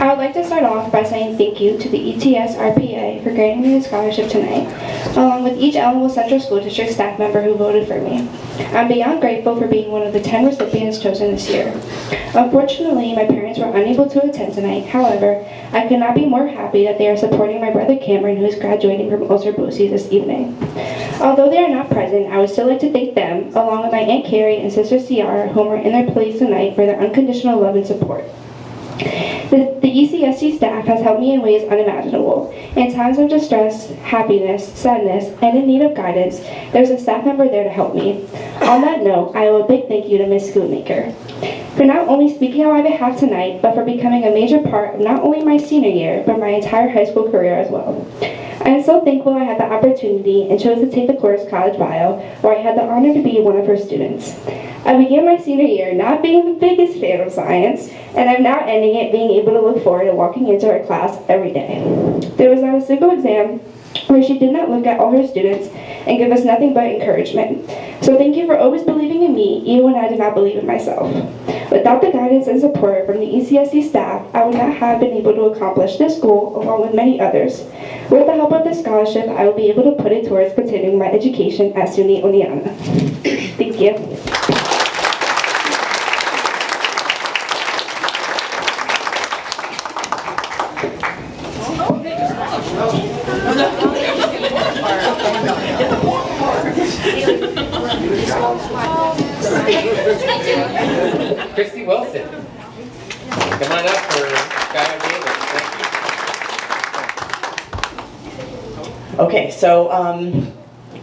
Speaker 9: I would like to start off by saying thank you to the ETSRPA for granting me a scholarship tonight, along with each Ellenville Central School District staff member who voted for me. I'm beyond grateful for being one of the 10 recipients chosen this year. Unfortunately, my parents were unable to attend tonight. However, I could not be more happy that they are supporting my brother Cameron, who is graduating from Ulster Boise this evening. Although they are not present, I would still like to thank them, along with my Aunt Carrie and Sister Ciara, whom are in their place tonight, for their unconditional love and support. The ECSC staff has helped me in ways unimaginable. In times of distress, happiness, sadness, and in need of guidance, there's a staff member there to help me. On that note, I owe a big thank you to Ms. Schoonmaker for not only speaking on my behalf tonight, but for becoming a major part of not only my senior year, but my entire high school career as well. I am so thankful I had the opportunity and chose to take the course College Bio, where I had the honor to be one of her students. I began my senior year not being the biggest fan of science, and I'm now ending it being able to look forward to walking into her class every day. There was not a single exam where she did not look at all her students and give us nothing but encouragement. So thank you for always believing in me, even when I did not believe in myself. Without the guidance and support from the ECSC staff, I would not have been able to accomplish this goal along with many others. With the help of this scholarship, I will be able to put it towards continuing my education at SUNY Oneonta. Thank you.
Speaker 1: Christy Wilson. Come on up for Skylar Davis.
Speaker 12: Okay, so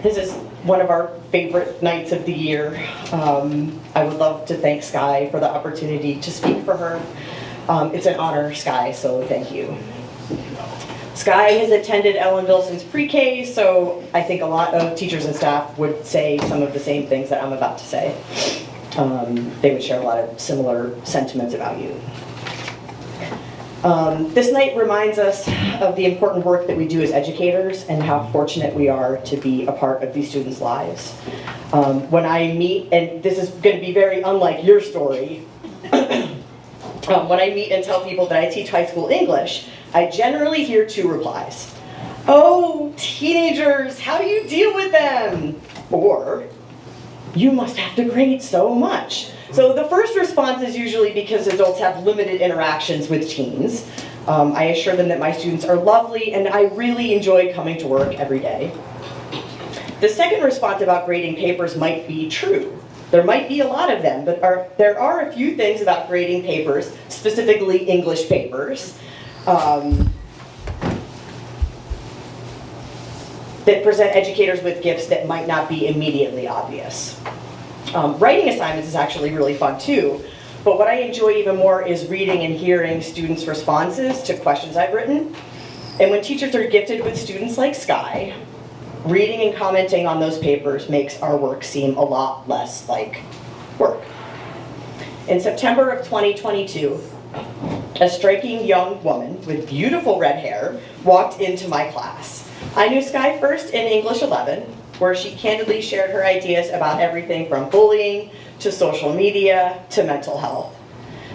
Speaker 12: this is one of our favorite nights of the year. I would love to thank Sky for the opportunity to speak for her. It's an honor, Sky, so thank you. Sky has attended Ellenville since pre-K, so I think a lot of teachers and staff would say some of the same things that I'm about to say. They would share a lot of similar sentiments about you. This night reminds us of the important work that we do as educators and how fortunate we are to be a part of these students' lives. When I meet, and this is going to be very unlike your story, when I meet and tell people that I teach high school English, I generally hear two replies. Oh, teenagers, how do you deal with them? Or, you must have to grade so much. So the first response is usually because adults have limited interactions with teens. I assure them that my students are lovely and I really enjoy coming to work every day. The second response about grading papers might be true. There might be a lot of them, but there are a few things about grading papers, specifically English papers, that present educators with gifts that might not be immediately obvious. Writing assignments is actually really fun too, but what I enjoy even more is reading and hearing students' responses to questions I've written. And when teachers are gifted with students like Sky, reading and commenting on those papers makes our work seem a lot less like work. In September of 2022, a striking young woman with beautiful red hair walked into my class. I knew Sky first in English 11, where she candidly shared her ideas about everything from bullying to social media to mental health.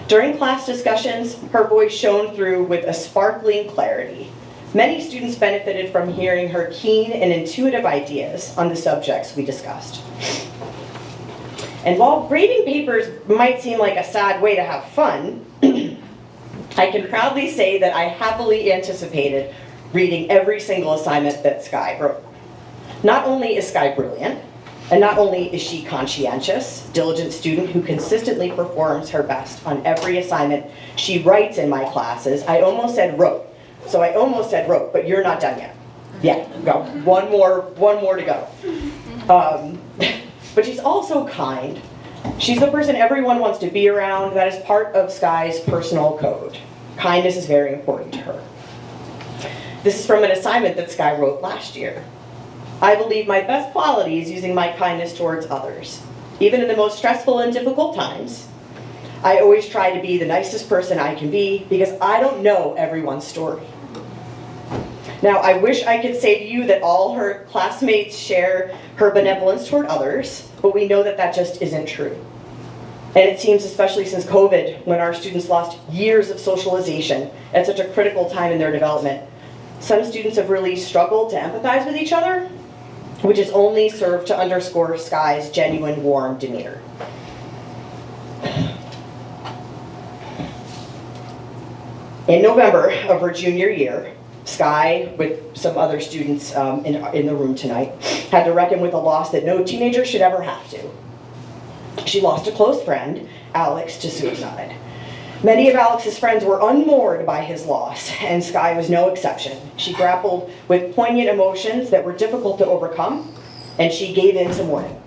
Speaker 12: During class discussions, her voice shone through with a sparkling clarity. Many students benefited from hearing her keen and intuitive ideas on the subjects we discussed. And while grading papers might seem like a sad way to have fun, I can proudly say that I happily anticipated reading every single assignment that Sky wrote. Not only is Sky brilliant, and not only is she conscientious, diligent student who consistently performs her best on every assignment she writes in my classes, I almost said wrote. So I almost said wrote, but you're not done yet. Yeah, go. One more to go. But she's also kind. She's the person everyone wants to be around. That is part of Sky's personal code. Kindness is very important to her. This is from an assignment that Sky wrote last year. I believe my best quality is using my kindness towards others. Even in the most stressful and difficult times, I always try to be the nicest person I can be because I don't know everyone's story. Now, I wish I could say to you that all her classmates share her benevolence toward others, but we know that that just isn't true. And it seems, especially since COVID, when our students lost years of socialization at such a critical time in their development, some students have really struggled to empathize with each other, which has only served to underscore Sky's genuine, warm demeanor. In November of her junior year, Sky, with some other students in the room tonight, had to reckon with a loss that no teenager should ever have to. She lost a close friend, Alex, to suicide. Many of Alex's friends were unmoored by his loss, and Sky was no exception. She grappled with poignant emotions that were difficult to overcome, and she gave in to mourning.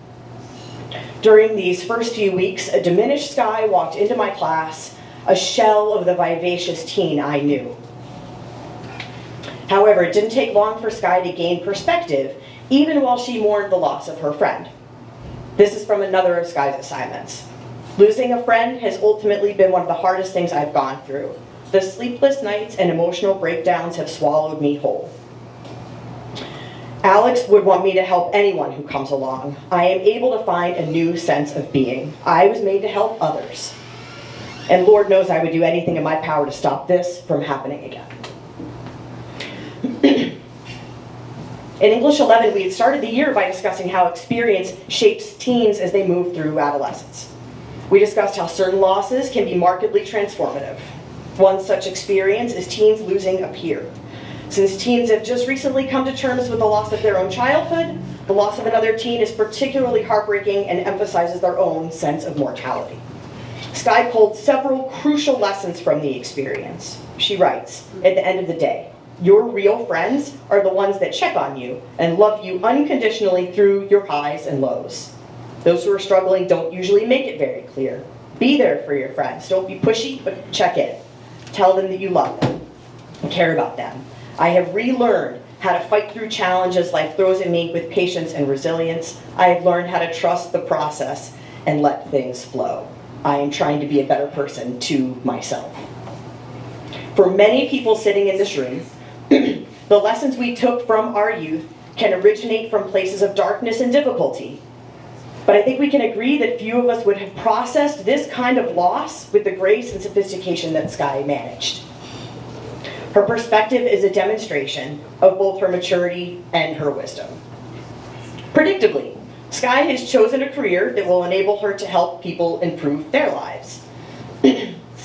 Speaker 12: During these first few weeks, a diminished Sky walked into my class, a shell of the vivacious teen I knew. However, it didn't take long for Sky to gain perspective, even while she mourned the loss of her friend. This is from another of Sky's assignments. Losing a friend has ultimately been one of the hardest things I've gone through. The sleepless nights and emotional breakdowns have swallowed me whole. Alex would want me to help anyone who comes along. I am able to find a new sense of being. I was made to help others. And Lord knows I would do anything in my power to stop this from happening again. In English 11, we had started the year by discussing how experience shapes teens as they move through adolescence. We discussed how certain losses can be markedly transformative. One such experience is teens losing a peer. Since teens have just recently come to terms with the loss of their own childhood, the loss of another teen is particularly heartbreaking and emphasizes their own sense of mortality. Sky pulled several crucial lessons from the experience. She writes, at the end of the day, your real friends are the ones that check on you and love you unconditionally through your highs and lows. Those who are struggling don't usually make it very clear. Be there for your friends. Don't be pushy, but check in. Tell them that you love them and care about them. I have relearned how to fight through challenges life throws at me with patience and resilience. I have learned how to trust the process and let things flow. I am trying to be a better person to myself. For many people sitting in this room, the lessons we took from our youth can originate from places of darkness and difficulty. But I think we can agree that few of us would have processed this kind of loss with the grace and sophistication that Sky managed. Her perspective is a demonstration of both her maturity and her wisdom. Predictably, Sky has chosen a career that will enable her to help people improve their lives.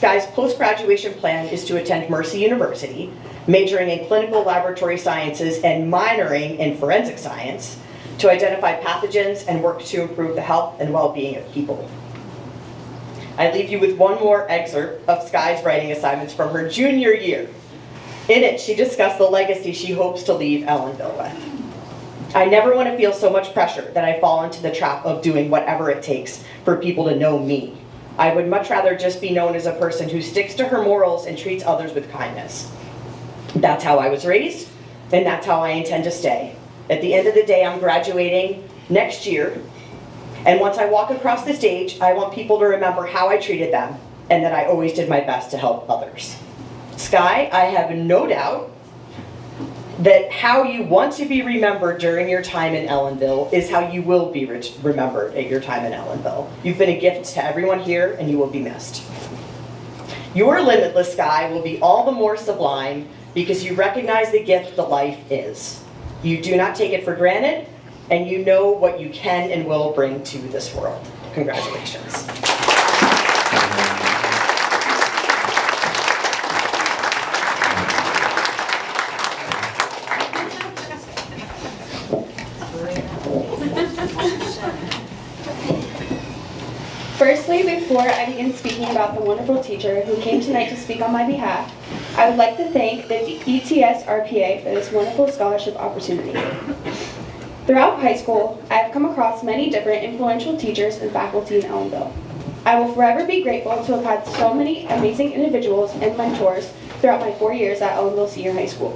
Speaker 12: Sky's post-graduation plan is to attend Mercy University, majoring in clinical laboratory sciences and minoring in forensic science, to identify pathogens and work to improve the health and well-being of people. I leave you with one more excerpt of Sky's writing assignments from her junior year. In it, she discussed the legacy she hopes to leave Ellenville with. I never want to feel so much pressure that I fall into the trap of doing whatever it takes for people to know me. I would much rather just be known as a person who sticks to her morals and treats others with kindness. That's how I was raised, and that's how I intend to stay. At the end of the day, I'm graduating next year, and once I walk across the stage, I want people to remember how I treated them and that I always did my best to help others. Sky, I have no doubt that how you want to be remembered during your time in Ellenville is how you will be remembered at your time in Ellenville. You've been a gift to everyone here, and you will be missed. Your limitless Sky will be all the more sublime because you recognize the gift that life is. You do not take it for granted, and you know what you can and will bring to this world. Congratulations.
Speaker 9: Firstly, before I begin speaking about the wonderful teacher who came tonight to speak on my behalf, I would like to thank the ETSRPA for this wonderful scholarship opportunity. Throughout high school, I have come across many different influential teachers and faculty in Ellenville. I will forever be grateful to have had so many amazing individuals and mentors throughout my 4 years at Ellenville Senior High School.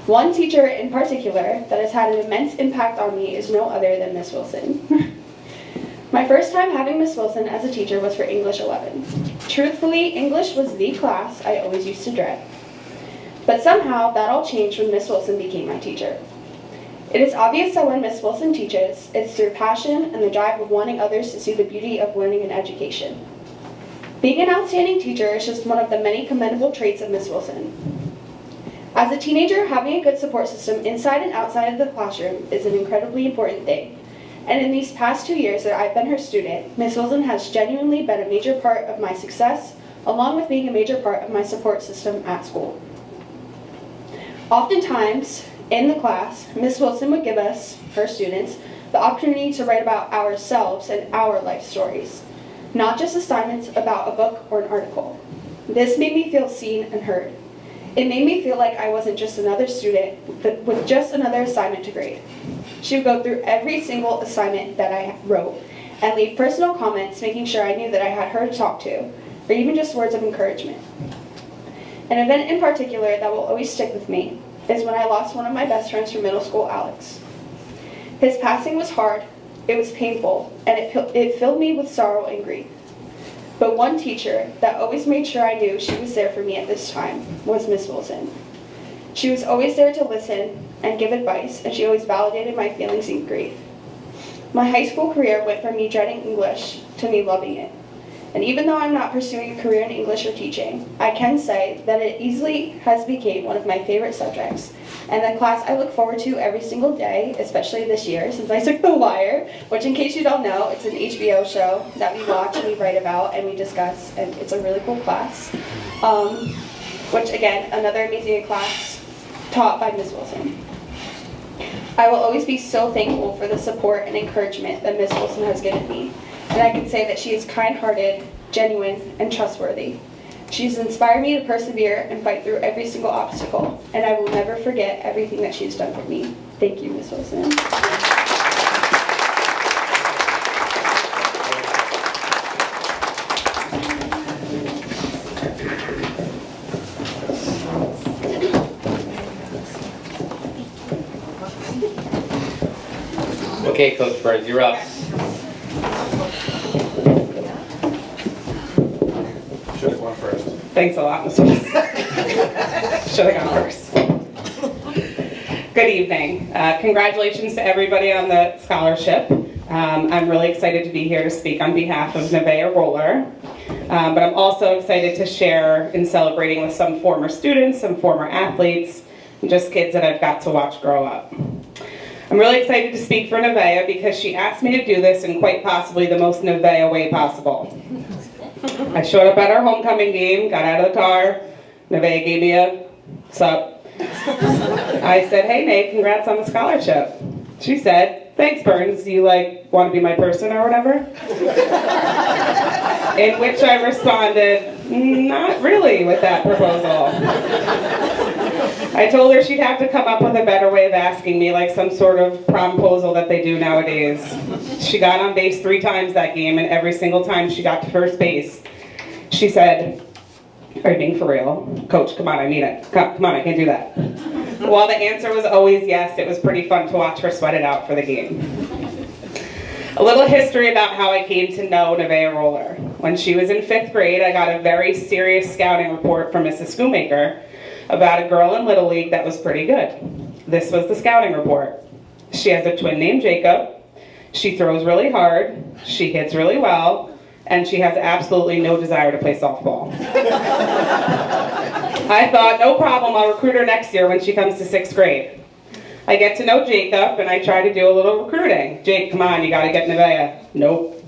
Speaker 9: One teacher in particular that has had an immense impact on me is no other than Miss Wilson. My first time having Miss Wilson as a teacher was for English 11. Truthfully, English was the class I always used to dread. But somehow that all changed when Miss Wilson became my teacher. It is obvious that when Miss Wilson teaches, it's through passion and the drive of wanting others to see the beauty of learning and education. Being an outstanding teacher is just one of the many commendable traits of Miss Wilson. As a teenager, having a good support system inside and outside of the classroom is an incredibly important thing. And in these past 2 years that I've been her student, Miss Wilson has genuinely been a major part of my success, along with being a major part of my support system at school. Oftentimes, in the class, Miss Wilson would give us, her students, the opportunity to write about ourselves and our life stories, not just assignments about a book or an article. This made me feel seen and heard. It made me feel like I wasn't just another student with just another assignment to grade. She would go through every single assignment that I wrote and leave personal comments, making sure I knew that I had her to talk to, or even just words of encouragement. An event in particular that will always stick with me is when I lost one of my best friends from middle school, Alex. His passing was hard, it was painful, and it filled me with sorrow and grief. But one teacher that always made sure I knew she was there for me at this time was Miss Wilson. She was always there to listen and give advice, and she always validated my feelings and grief. My high school career went from me dreading English to me loving it. And even though I'm not pursuing a career in English or teaching, I can say that it easily has become one of my favorite subjects, and the class I look forward to every single day, especially this year since I took The Wire, which in case you don't know, it's an HBO show that we watch and we write about and we discuss, and it's a really cool class. Which again, another amazing class taught by Miss Wilson. I will always be so thankful for the support and encouragement that Miss Wilson has given me. And I can say that she is kind-hearted, genuine, and trustworthy. She's inspired me to persevere and fight through every single obstacle, and I will never forget everything that she's done for me. Thank you, Miss Wilson.
Speaker 1: Okay, Coach Burns, you're up.
Speaker 11: Should have gone first.
Speaker 13: Thanks a lot, Mr. Should have gone first. Good evening. Congratulations to everybody on the scholarship. I'm really excited to be here to speak on behalf of Nevaeh Roller. But I'm also excited to share in celebrating with some former students, some former athletes, and just kids that I've got to watch grow up. I'm really excited to speak for Nevaeh because she asked me to do this in quite possibly the most Nevaeh way possible. I showed up at our homecoming game, got out of the car. Nevaeh gave me a sup. I said, hey Nate, congrats on the scholarship. She said, thanks Burns, you want to be my person or whatever? In which I responded, not really with that proposal. I told her she'd have to come up with a better way of asking me, like some sort of promposal that they do nowadays. She got on base 3 times that game, and every single time she got to first base, she said, are you being for real? Coach, come on, I mean it. Come on, I can't do that. While the answer was always yes, it was pretty fun to watch her sweat it out for the game. A little history about how I came to know Nevaeh Roller. When she was in 5th grade, I got a very serious scouting report from Mrs. Schoonmaker about a girl in Little League that was pretty good. This was the scouting report. She has a twin named Jacob, she throws really hard, she hits really well, and she has absolutely no desire to play softball. I thought, no problem, I'll recruit her next year when she comes to 6th grade. I get to know Jacob, and I try to do a little recruiting. Jake, come on, you gotta get Nevaeh. Nope.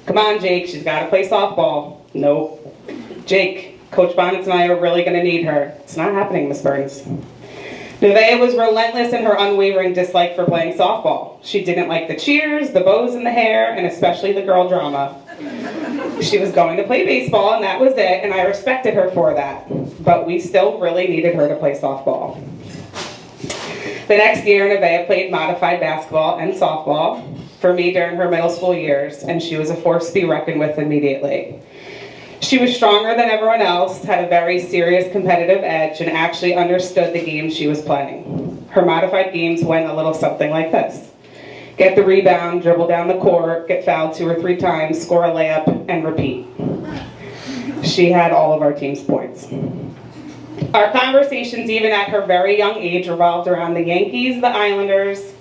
Speaker 13: Come on, Jake, she's gotta play softball. Nope. Jake, Coach Bonnets and I are really gonna need her. It's not happening, Miss Burns. Nevaeh was relentless in her unwavering dislike for playing softball. She didn't like the cheers, the bows in the hair, and especially the girl drama. She was going to play baseball, and that was it, and I respected her for that. But we still really needed her to play softball. The next year, Nevaeh played modified basketball and softball for me during her middle school years, and she was a force to be reckoned with immediately. She was stronger than everyone else, had a very serious competitive edge, and actually understood the game she was playing. Her modified games went a little something like this. Get the rebound, dribble down the court, get fouled 2 or 3 times, score a layup, and repeat. She had all of our team's points. Our conversations, even at her very young age, revolved around the Yankees, the Islanders,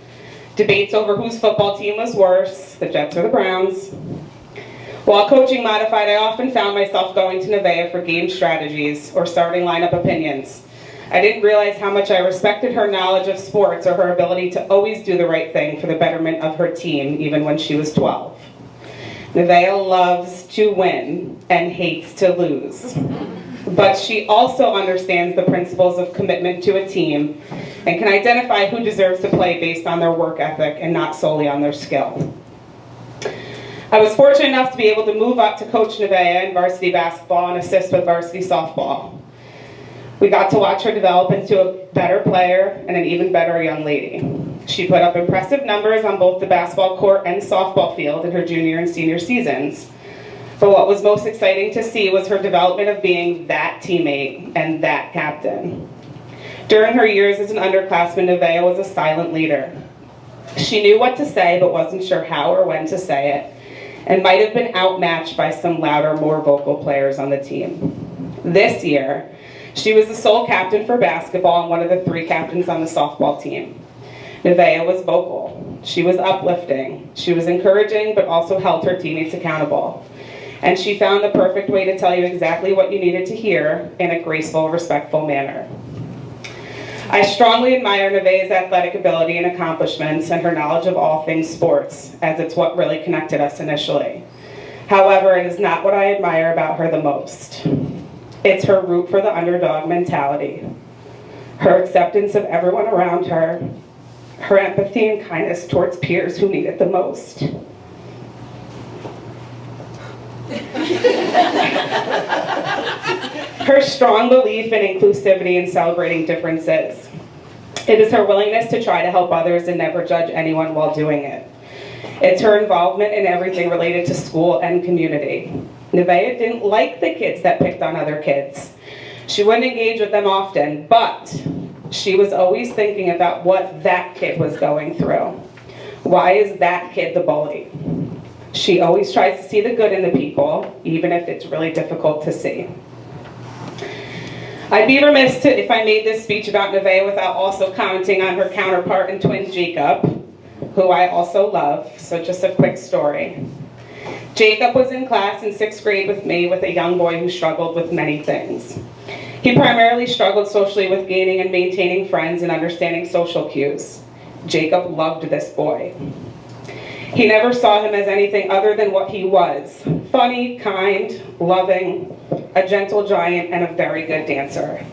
Speaker 13: debates over whose football team was worse, the Jets or the Browns. While coaching modified, I often found myself going to Nevaeh for game strategies or starting lineup opinions. I didn't realize how much I respected her knowledge of sports or her ability to always do the right thing for the betterment of her team, even when she was 12. Nevaeh loves to win and hates to lose. But she also understands the principles of commitment to a team and can identify who deserves to play based on their work ethic and not solely on their skill. I was fortunate enough to be able to move up to coach Nevaeh in varsity basketball and assist with varsity softball. We got to watch her develop into a better player and an even better young lady. She put up impressive numbers on both the basketball court and softball field in her junior and senior seasons. But what was most exciting to see was her development of being that teammate and that captain. During her years as an underclassman, Nevaeh was a silent leader. She knew what to say but wasn't sure how or when to say it, and might have been outmatched by some louder, more vocal players on the team. This year, she was the sole captain for basketball and one of the 3 captains on the softball team. Nevaeh was vocal. She was uplifting. She was encouraging, but also held her teammates accountable. And she found the perfect way to tell you exactly what you needed to hear in a graceful, respectful manner. I strongly admire Nevaeh's athletic ability and accomplishments and her knowledge of all things sports, as it's what really connected us initially. However, it is not what I admire about her the most. It's her root for the underdog mentality, her acceptance of everyone around her, her empathy and kindness towards peers who need it the most. Her strong belief in inclusivity and celebrating differences. It is her willingness to try to help others and never judge anyone while doing it. It's her involvement in everything related to school and community. Nevaeh didn't like the kids that picked on other kids. She wouldn't engage with them often, but she was always thinking about what that kid was going through. Why is that kid the bully? She always tries to see the good in the people, even if it's really difficult to see. I'd be remiss if I made this speech about Nevaeh without also commenting on her counterpart and twin Jacob, who I also love, so just a quick story. Jacob was in class in 6th grade with me with a young boy who struggled with many things. He primarily struggled socially with gaining and maintaining friends and understanding social cues. Jacob loved this boy. He never saw him as anything other than what he was: funny, kind, loving, a gentle giant, and a very good dancer.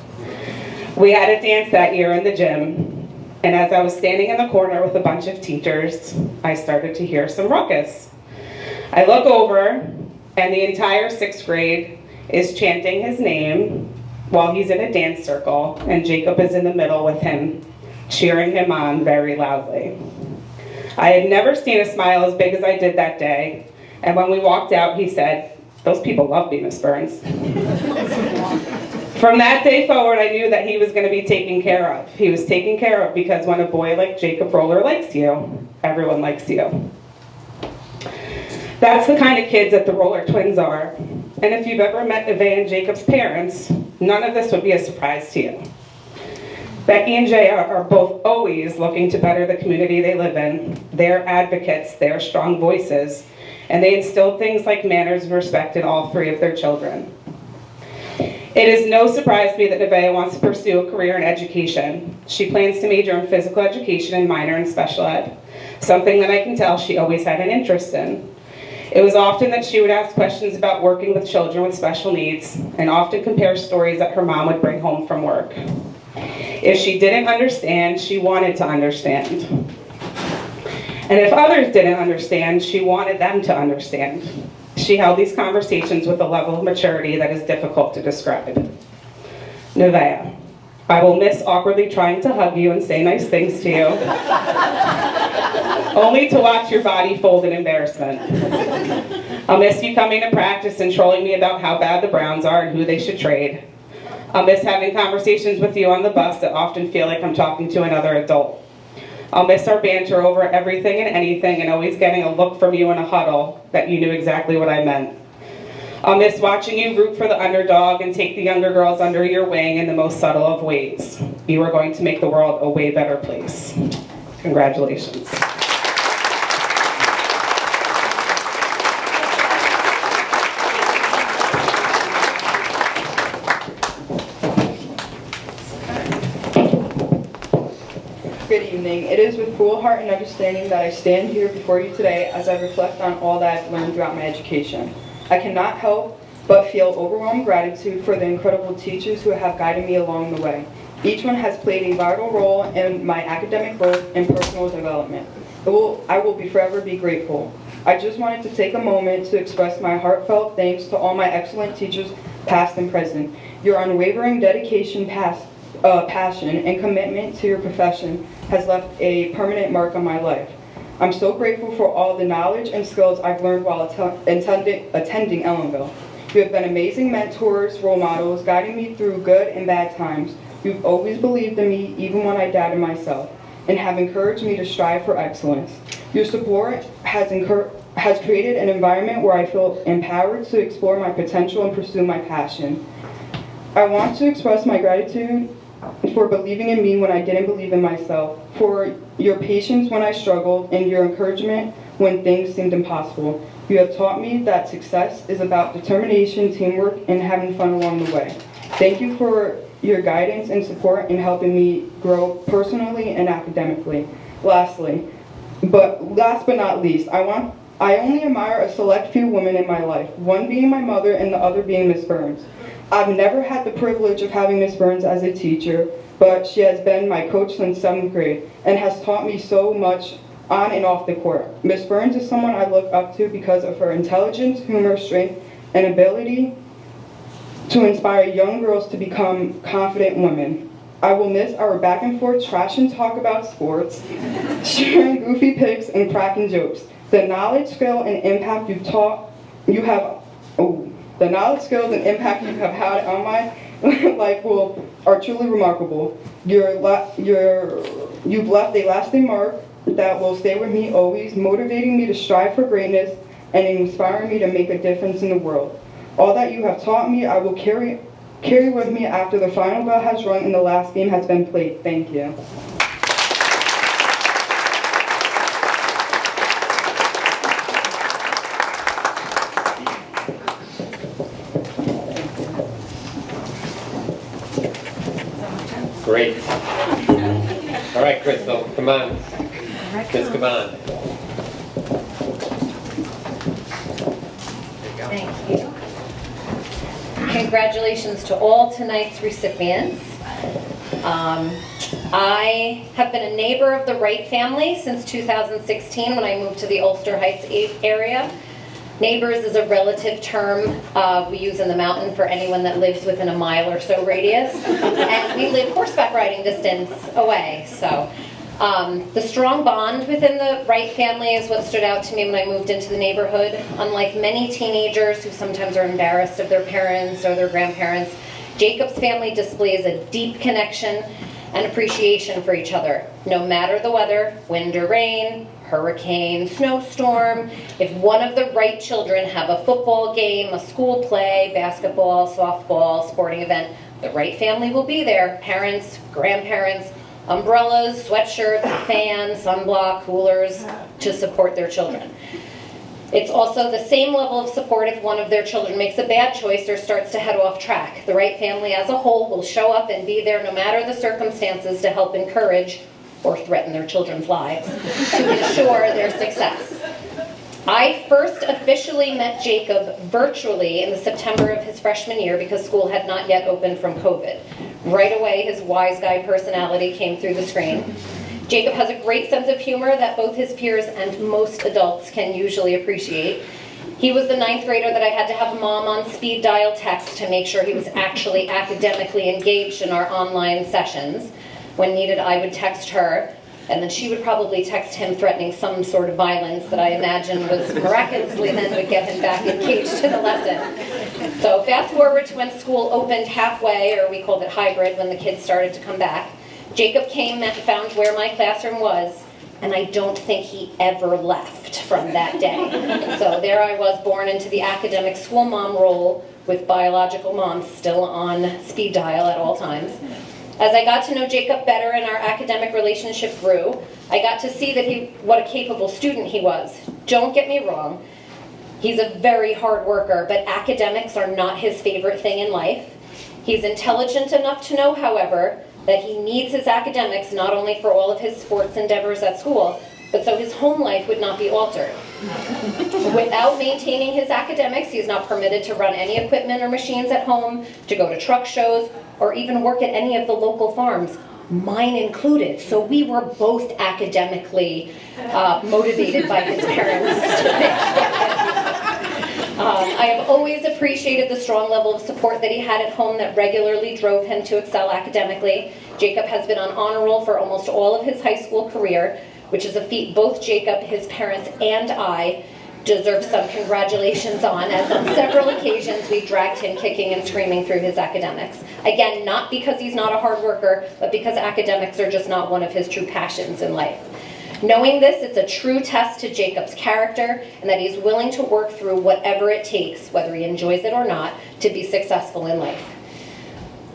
Speaker 13: We had a dance that year in the gym, and as I was standing in the corner with a bunch of teachers, I started to hear some ruckus. I look over, and the entire 6th grade is chanting his name while he's in a dance circle, and Jacob is in the middle with him, cheering him on very loudly. I had never seen a smile as big as I did that day, and when we walked out, he said, "Those people love me, Miss Burns." From that day forward, I knew that he was going to be taken care of. He was taken care of because when a boy like Jacob Roller likes you, everyone likes you. That's the kind of kids that the Roller twins are. And if you've ever met Eve and Jacob's parents, none of this would be a surprise to you. Becky and Jay are both always looking to better the community they live in. They're advocates, they're strong voices, and they instilled things like manners and respect in all 3 of their children. It is no surprise to me that Nevaeh wants to pursue a career in education. She plans to major in physical education and minor in special ed, something that I can tell she always had an interest in. It was often that she would ask questions about working with children with special needs, and often compare stories that her mom would bring home from work. If she didn't understand, she wanted to understand. And if others didn't understand, she wanted them to understand. She held these conversations with a level of maturity that is difficult to describe. Nevaeh, I will miss awkwardly trying to hug you and say nice things to you, only to watch your body fold in embarrassment. I'll miss you coming to practice and trolling me about how bad the Browns are and who they should trade. I'll miss having conversations with you on the bus that often feel like I'm talking to another adult. I'll miss our banter over everything and anything and always getting a look from you in a huddle that you knew exactly what I meant. I'll miss watching you root for the underdog and take the younger girls under your wing in the most subtle of ways. You are going to make the world a way better place. Congratulations.
Speaker 2: Good evening. It is with full heart and understanding that I stand here before you today as I reflect on all that I've learned throughout my education. I cannot help but feel overwhelming gratitude for the incredible teachers who have guided me along the way. Each one has played a vital role in my academic growth and personal development. I will forever be grateful. I just wanted to take a moment to express my heartfelt thanks to all my excellent teachers, past and present. Your unwavering dedication, passion, and commitment to your profession has left a permanent mark on my life. I'm so grateful for all the knowledge and skills I've learned while attending Ellenville. You have been amazing mentors, role models, guiding me through good and bad times. You've always believed in me, even when I doubted myself, and have encouraged me to strive for excellence. Your support has created an environment where I feel empowered to explore my potential and pursue my passion. I want to express my gratitude for believing in me when I didn't believe in myself, for your patience when I struggled, and your encouragement when things seemed impossible. You have taught me that success is about determination, teamwork, and having fun along the way. Thank you for your guidance and support in helping me grow personally and academically. Last but not least, I only admire a select few women in my life, one being my mother and the other being Miss Burns. I've never had the privilege of having Miss Burns as a teacher, but she has been my coach since 7th grade and has taught me so much on and off the court. Miss Burns is someone I look up to because of her intelligence, humor, strength, and ability to inspire young girls to become confident women. I will miss our back and forth trash and talk about sports, sharing goofy pics and cracking jokes. The knowledge, skill, and impact the knowledge, skills, and impact you have had on my life are truly remarkable. You've left a lasting mark that will stay with me always, motivating me to strive for greatness and inspiring me to make a difference in the world. All that you have taught me, I will carry with me after the final bell has rung and the last game has been played. Thank you.
Speaker 1: Great. All right, Crystal, come on. Just come on.
Speaker 14: Congratulations to all tonight's recipients. I have been a neighbor of the Wright family since 2016 when I moved to the Ulster Heights area. Neighbors is a relative term we use in the mountain for anyone that lives within a mile or so radius. And we live horseback riding distance away. So the strong bond within the Wright family is what stood out to me when I moved into the neighborhood. Unlike many teenagers who sometimes are embarrassed of their parents or their grandparents, Jacob's family displays a deep connection and appreciation for each other. No matter the weather, wind or rain, hurricane, snowstorm, if one of the Wright children have a football game, a school play, basketball, softball, sporting event, the Wright family will be there. Parents, grandparents, umbrellas, sweatshirts, fans, sunblock, coolers to support their children. It's also the same level of support if one of their children makes a bad choice or starts to head off track. The Wright family as a whole will show up and be there no matter the circumstances to help encourage or threaten their children's lives to ensure their success. I first officially met Jacob virtually in the September of his freshman year because school had not yet opened from COVID. Right away, his wise guy personality came through the screen. Jacob has a great sense of humor that both his peers and most adults can usually appreciate. He was the 9th grader that I had to have mom on speed dial text to make sure he was actually academically engaged in our online sessions. When needed, I would text her, and then she would probably text him threatening some sort of violence that I imagine was miraculously then would get him back engaged in the lesson. So fast forward to when school opened halfway, or we called it hybrid, when the kids started to come back. Jacob came and found where my classroom was, and I don't think he ever left from that day. So there I was, born into the academic school mom role with biological mom still on speed dial at all times. As I got to know Jacob better and our academic relationship grew, I got to see that what a capable student he was. Don't get me wrong, he's a very hard worker, but academics are not his favorite thing in life. He's intelligent enough to know, however, that he needs his academics not only for all of his sports endeavors at school, but so his home life would not be altered. Without maintaining his academics, he is not permitted to run any equipment or machines at home, to go to truck shows, or even work at any of the local farms, mine included. So we were both academically motivated by his parents. I have always appreciated the strong level of support that he had at home that regularly drove him to excel academically. Jacob has been on honor roll for almost all of his high school career, which is a feat both Jacob, his parents, and I deserve some congratulations on, as on several occasions we dragged him kicking and screaming through his academics. Again, not because he's not a hard worker, but because academics are just not one of his true passions in life. Knowing this, it's a true test to Jacob's character and that he's willing to work through whatever it takes, whether he enjoys it or not, to be successful in life.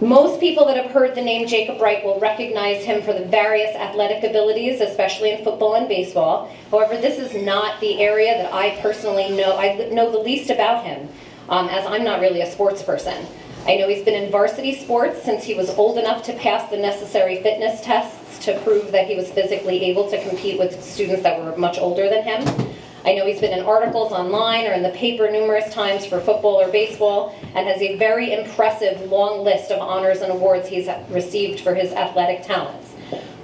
Speaker 14: Most people that have heard the name Jacob Wright will recognize him for the various athletic abilities, especially in football and baseball. However, this is not the area that I personally know. I know the least about him, as I'm not really a sports person. I know he's been in varsity sports since he was old enough to pass the necessary fitness tests to prove that he was physically able to compete with students that were much older than him. I know he's been in articles online or in the paper numerous times for football or baseball and has a very impressive long list of honors and awards he's received for his athletic talents.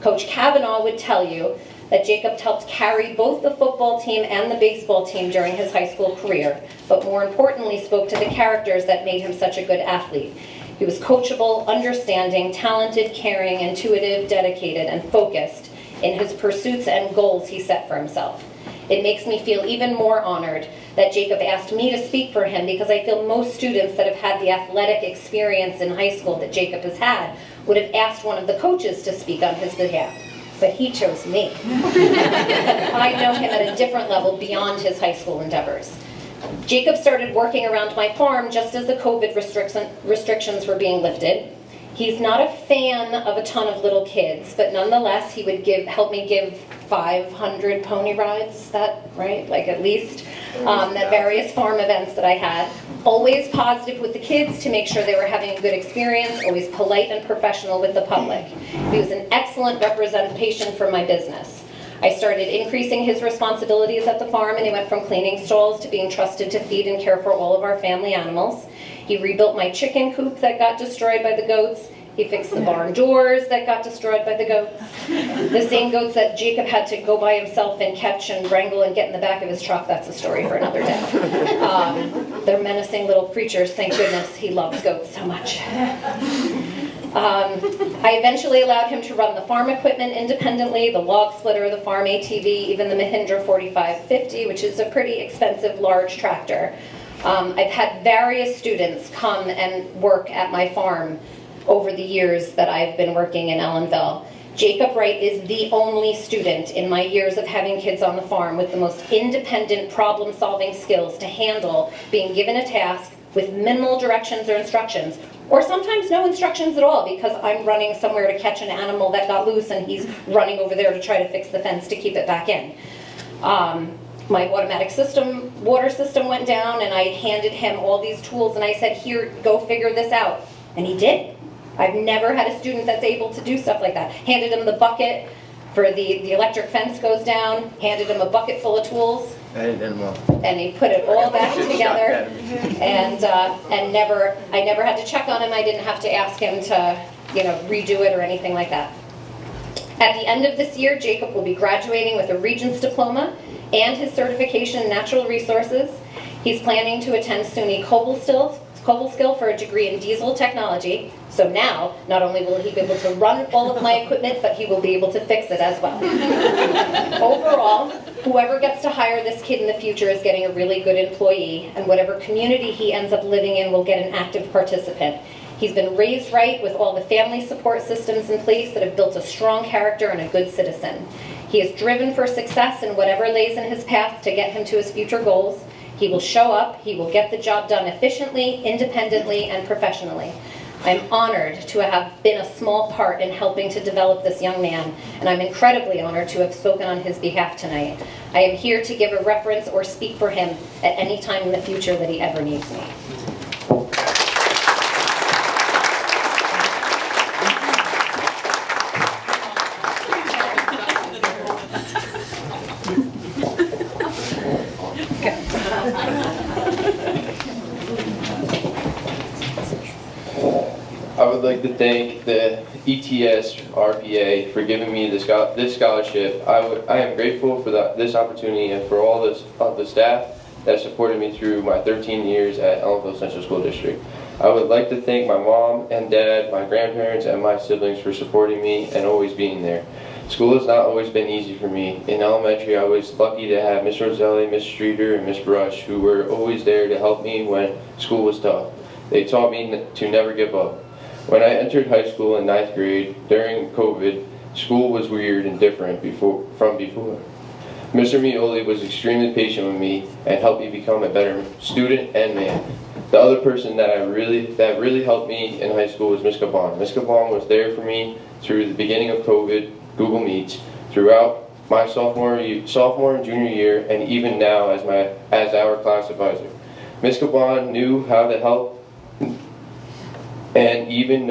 Speaker 14: Coach Kavanaugh would tell you that Jacob helped carry both the football team and the baseball team during his high school career, but more importantly spoke to the characters that made him such a good athlete. He was coachable, understanding, talented, caring, intuitive, dedicated, and focused in his pursuits and goals he set for himself. It makes me feel even more honored that Jacob asked me to speak for him, because I feel most students that have had the athletic experience in high school that Jacob has had would have asked one of the coaches to speak on his behalf. But he chose me. I know him at a different level beyond his high school endeavors. Jacob started working around my farm just as the COVID restrictions were being lifted. He's not a fan of a ton of little kids, but nonetheless, he would help me give 500 pony rides, is that right? Like at least, at various farm events that I had. Always positive with the kids to make sure they were having a good experience, always polite and professional with the public. He was an excellent representation for my business. I started increasing his responsibilities at the farm, and he went from cleaning stalls to being trusted to feed and care for all of our family animals. He rebuilt my chicken coop that got destroyed by the goats. He fixed the barn doors that got destroyed by the goats. The same goats that Jacob had to go by himself and catch and wrangle and get in the back of his truck. That's a story for another day. They're menacing little creatures. Thank goodness he loves goats so much. I eventually allowed him to run the farm equipment independently, the log splitter, the farm ATV, even the Mahindra 4550, which is a pretty expensive large tractor. I've had various students come and work at my farm over the years that I've been working in Ellenville. Jacob Wright is the only student in my years of having kids on the farm with the most independent problem-solving skills to handle being given a task with minimal directions or instructions, or sometimes no instructions at all because I'm running somewhere to catch an animal that got loose and he's running over there to try to fix the fence to keep it back in. My automatic water system went down, and I handed him all these tools and I said, here, go figure this out. And he did. I've never had a student that's able to do stuff like that. Handed him the bucket for the electric fence goes down, handed him a bucket full of tools, and he put it all back together, and I never had to check on him. I didn't have to ask him to, redo it or anything like that. At the end of this year, Jacob will be graduating with a Regents diploma and his certification in natural resources. He's planning to attend SUNY Cobleskill for a degree in diesel technology. So now, not only will he be able to run all of my equipment, but he will be able to fix it as well. Overall, whoever gets to hire this kid in the future is getting a really good employee, and whatever community he ends up living in will get an active participant. He's been raised right with all the family support systems in place that have built a strong character and a good citizen. He is driven for success in whatever lays in his path to get him to his future goals. He will show up, he will get the job done efficiently, independently, and professionally. I'm honored to have been a small part in helping to develop this young man, and I'm incredibly honored to have spoken on his behalf tonight. I am here to give a reference or speak for him at any time in the future that he ever needs me.
Speaker 15: I would like to thank the ETSRPA for giving me this scholarship. I am grateful for this opportunity and for all of the staff that supported me through my 13 years at Ellenville Central School District. I would like to thank my mom and dad, my grandparents, and my siblings for supporting me and always being there. School has not always been easy for me. In elementary, I was lucky to have Miss Roselli, Miss Streeter, and Miss Brush, who were always there to help me when school was tough. They taught me to never give up. When I entered high school in 9th grade, during COVID, school was weird and different from before. Mr. Mioli was extremely patient with me and helped me become a better student and man. The other person that really helped me in high school was Ms. Gabon. Ms. Gabon was there for me through the beginning of COVID, Google Meets, throughout my sophomore and junior year, and even now as our class advisor. Ms. Gabon knew how to help and even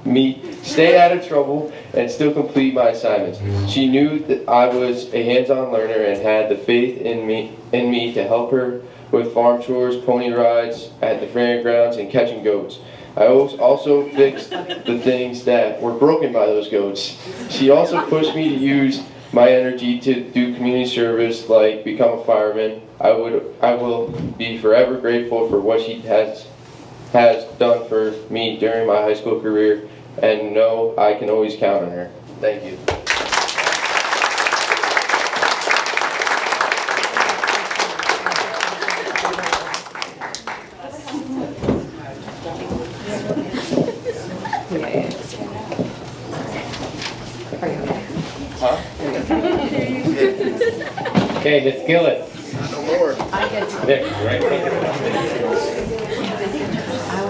Speaker 15: me stay out of trouble and still complete my assignments. She knew that I was a hands-on learner and had the faith in me to help her with farm chores, pony rides at the fairgrounds, and catching goats. I also fixed the things that were broken by those goats. She also pushed me to use my energy to do community service, like become a fireman. I will be forever grateful for what she has done for me during my high school career, and know I can always count on her. Thank you.
Speaker 1: Okay, Miss Gillis.
Speaker 15: No more.
Speaker 1: There, right there.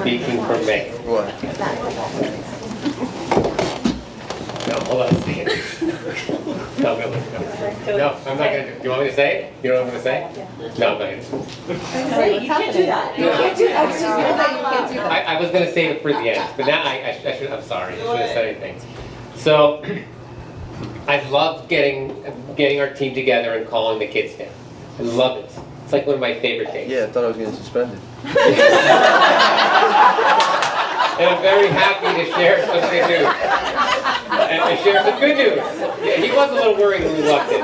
Speaker 1: Speaking for me.
Speaker 15: What?
Speaker 1: No, hold on a second. No, I'm not going to. Do you want me to say it? You know what I'm going to say? No, I'm not going to.
Speaker 10: You can't do that. You can't do that.
Speaker 1: I was going to save it for the end, but now I should. I'm sorry. I should have said anything. So, I love getting our team together and calling the kids down. I love it. It's like one of my favorite days.
Speaker 15: Yeah, I thought I was getting suspended.
Speaker 1: And I'm very happy to share some good news. And to share some good news. Yeah, he was a little worried when we walked in.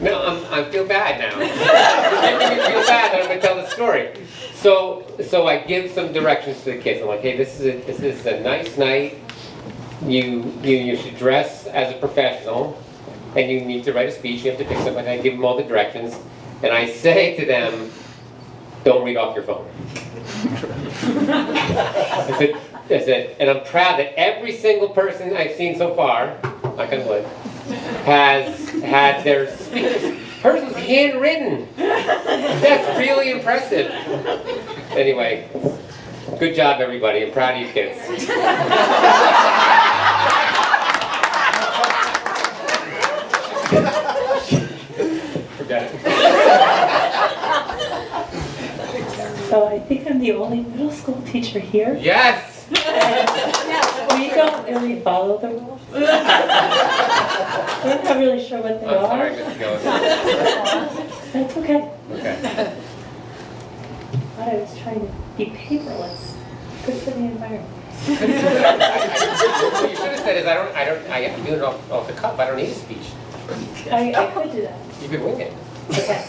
Speaker 1: No, I feel bad now. You're making me feel bad that I'm going to tell the story. So I give some directions to the kids. I'm like, hey, this is a nice night. You should dress as a professional, and you need to write a speech. You have to pick something. I give them all the directions, and I say to them, don't read off your phone. I said, and I'm proud that every single person I've seen so far, knock on wood, has had their speech. Hers was handwritten. That's really impressive. Anyway, good job, everybody. I'm proud of you kids. Forget it.
Speaker 16: So I think I'm the only middle school teacher here.
Speaker 1: Yes!
Speaker 16: We don't really follow the rules. We're not really sure what they
Speaker 1: I'm
Speaker 16: are.
Speaker 1: sorry, Mr. Gillis.
Speaker 16: That's okay.
Speaker 1: Okay.
Speaker 16: But I was trying to be paperless. Good for the environment.
Speaker 1: What you should have said is, I do it off the cuff. I don't need a speech.
Speaker 16: I could do that.
Speaker 1: You could wing it.
Speaker 16: Okay.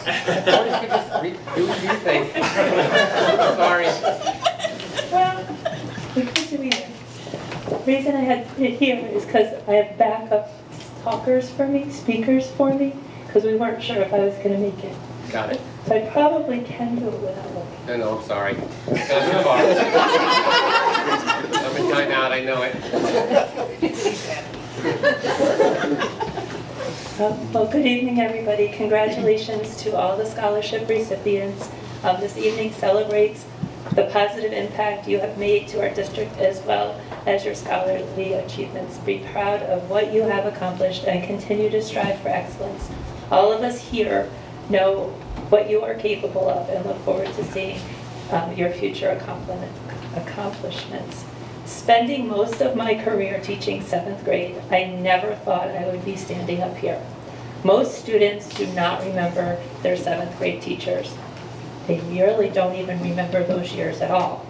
Speaker 1: Or you could just do your thing. Sorry.
Speaker 16: Well, we could do either. The reason I had it here is because I have backup talkers for me, speakers for me, because we weren't sure if I was going to make it.
Speaker 1: Got it.
Speaker 16: So I probably can do it without looking.
Speaker 1: No, I'm sorry. Gone too far. I'm in timeout, I know it.
Speaker 16: Well, good evening, everybody. Congratulations to all the scholarship recipients. This evening celebrates the positive impact you have made to our district as well as your scholarly achievements. Be proud of what you have accomplished and continue to strive for excellence. All of us here know what you are capable of and look forward to seeing your future accomplishments. Spending most of my career teaching 7th grade, I never thought I would be standing up here. Most students do not remember their 7th grade teachers. They really don't even remember those years at all.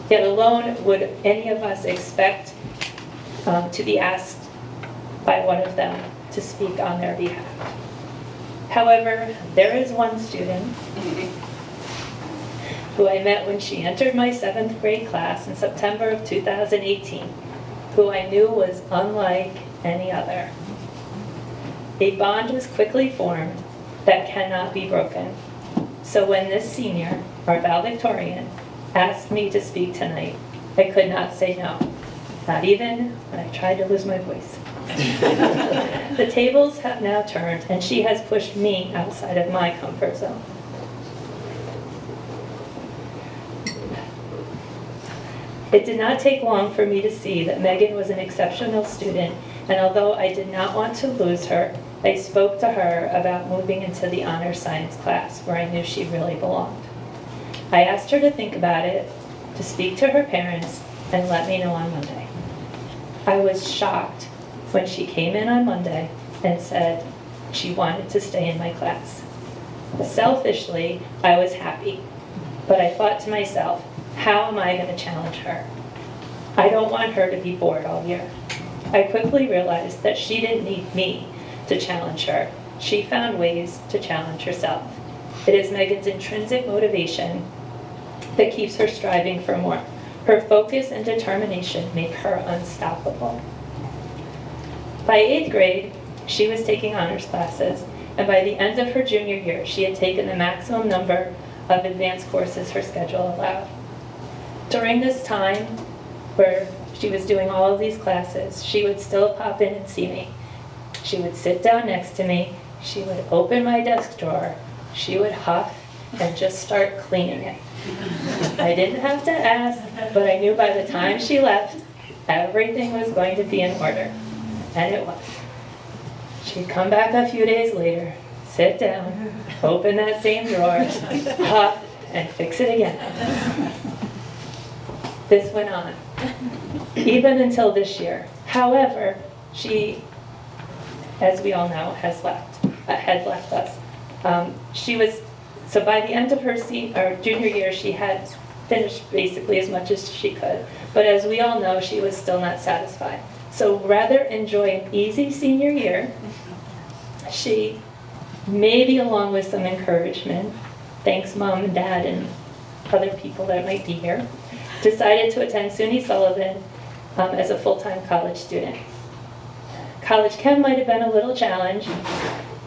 Speaker 16: Yet alone would any of us expect to be asked by one of them to speak on their behalf. However, there is one student who I met when she entered my 7th grade class in September of 2018, who I knew was unlike any other. A bond was quickly formed that cannot be broken. So when this senior, our valedictorian, asked me to speak tonight, I could not say no, not even when I tried to lose my voice. The tables have now turned, and she has pushed me outside of my comfort zone. It did not take long for me to see that Megan was an exceptional student, and although I did not want to lose her, I spoke to her about moving into the honors science class where I knew she really belonged. I asked her to think about it, to speak to her parents, and let me know on Monday. I was shocked when she came in on Monday and said she wanted to stay in my class. Selfishly, I was happy, but I thought to myself, how am I going to challenge her? I don't want her to be bored all year. I quickly realized that she didn't need me to challenge her. She found ways to challenge herself. It is Megan's intrinsic motivation that keeps her striving for more. Her focus and determination make her unstoppable. By 8th grade, she was taking honors classes, and by the end of her junior year, she had taken the maximum number of advanced courses her schedule allowed. During this time, where she was doing all of these classes, she would still pop in and see me. She would sit down next to me, she would open my desk drawer, she would huff and just start cleaning it. I didn't have to ask, but I knew by the time she left, everything was going to be in order. And it was. She'd come back a few days later, sit down, open that same drawer, huff, and fix it again. This went on even until this year. However, she, as we all know, had left us. So by the end of her junior year, she had finished basically as much as she could. But as we all know, she was still not satisfied. So rather enjoy an easy senior year, she, maybe along with some encouragement, thanks Mom and Dad and other people that might be here, decided to attend SUNY Sullivan as a full-time college student. College Chem might have been a little challenge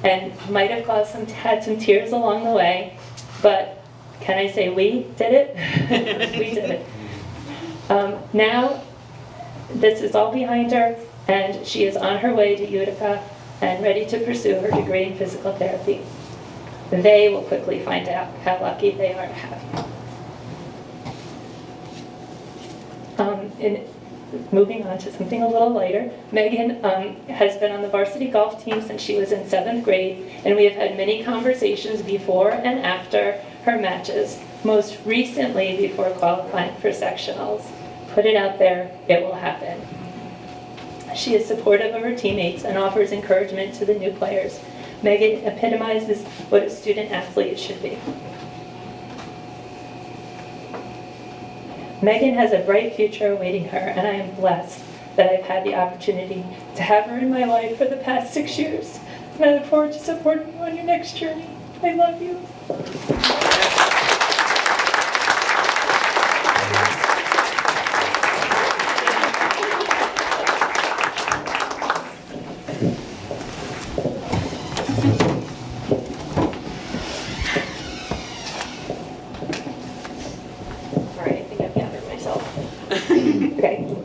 Speaker 16: and might have had some tears along the way, but can I say we did it? We did it. Now, this is all behind her, and she is on her way to Utica and ready to pursue her degree in physical therapy. They will quickly find out how lucky they are to have you. Moving on to something a little lighter, Megan has been on the varsity golf team since she was in 7th grade, and we have had many conversations before and after her matches, most recently before qualifying for sectionals. Put it out there, it will happen. She is supportive of her teammates and offers encouragement to the new players. Megan epitomizes what a student athlete should be. Megan has a bright future awaiting her, and I am blessed that I've had the opportunity to have her in my life for the past 6 years. And I look forward to supporting you on your next journey. I love you.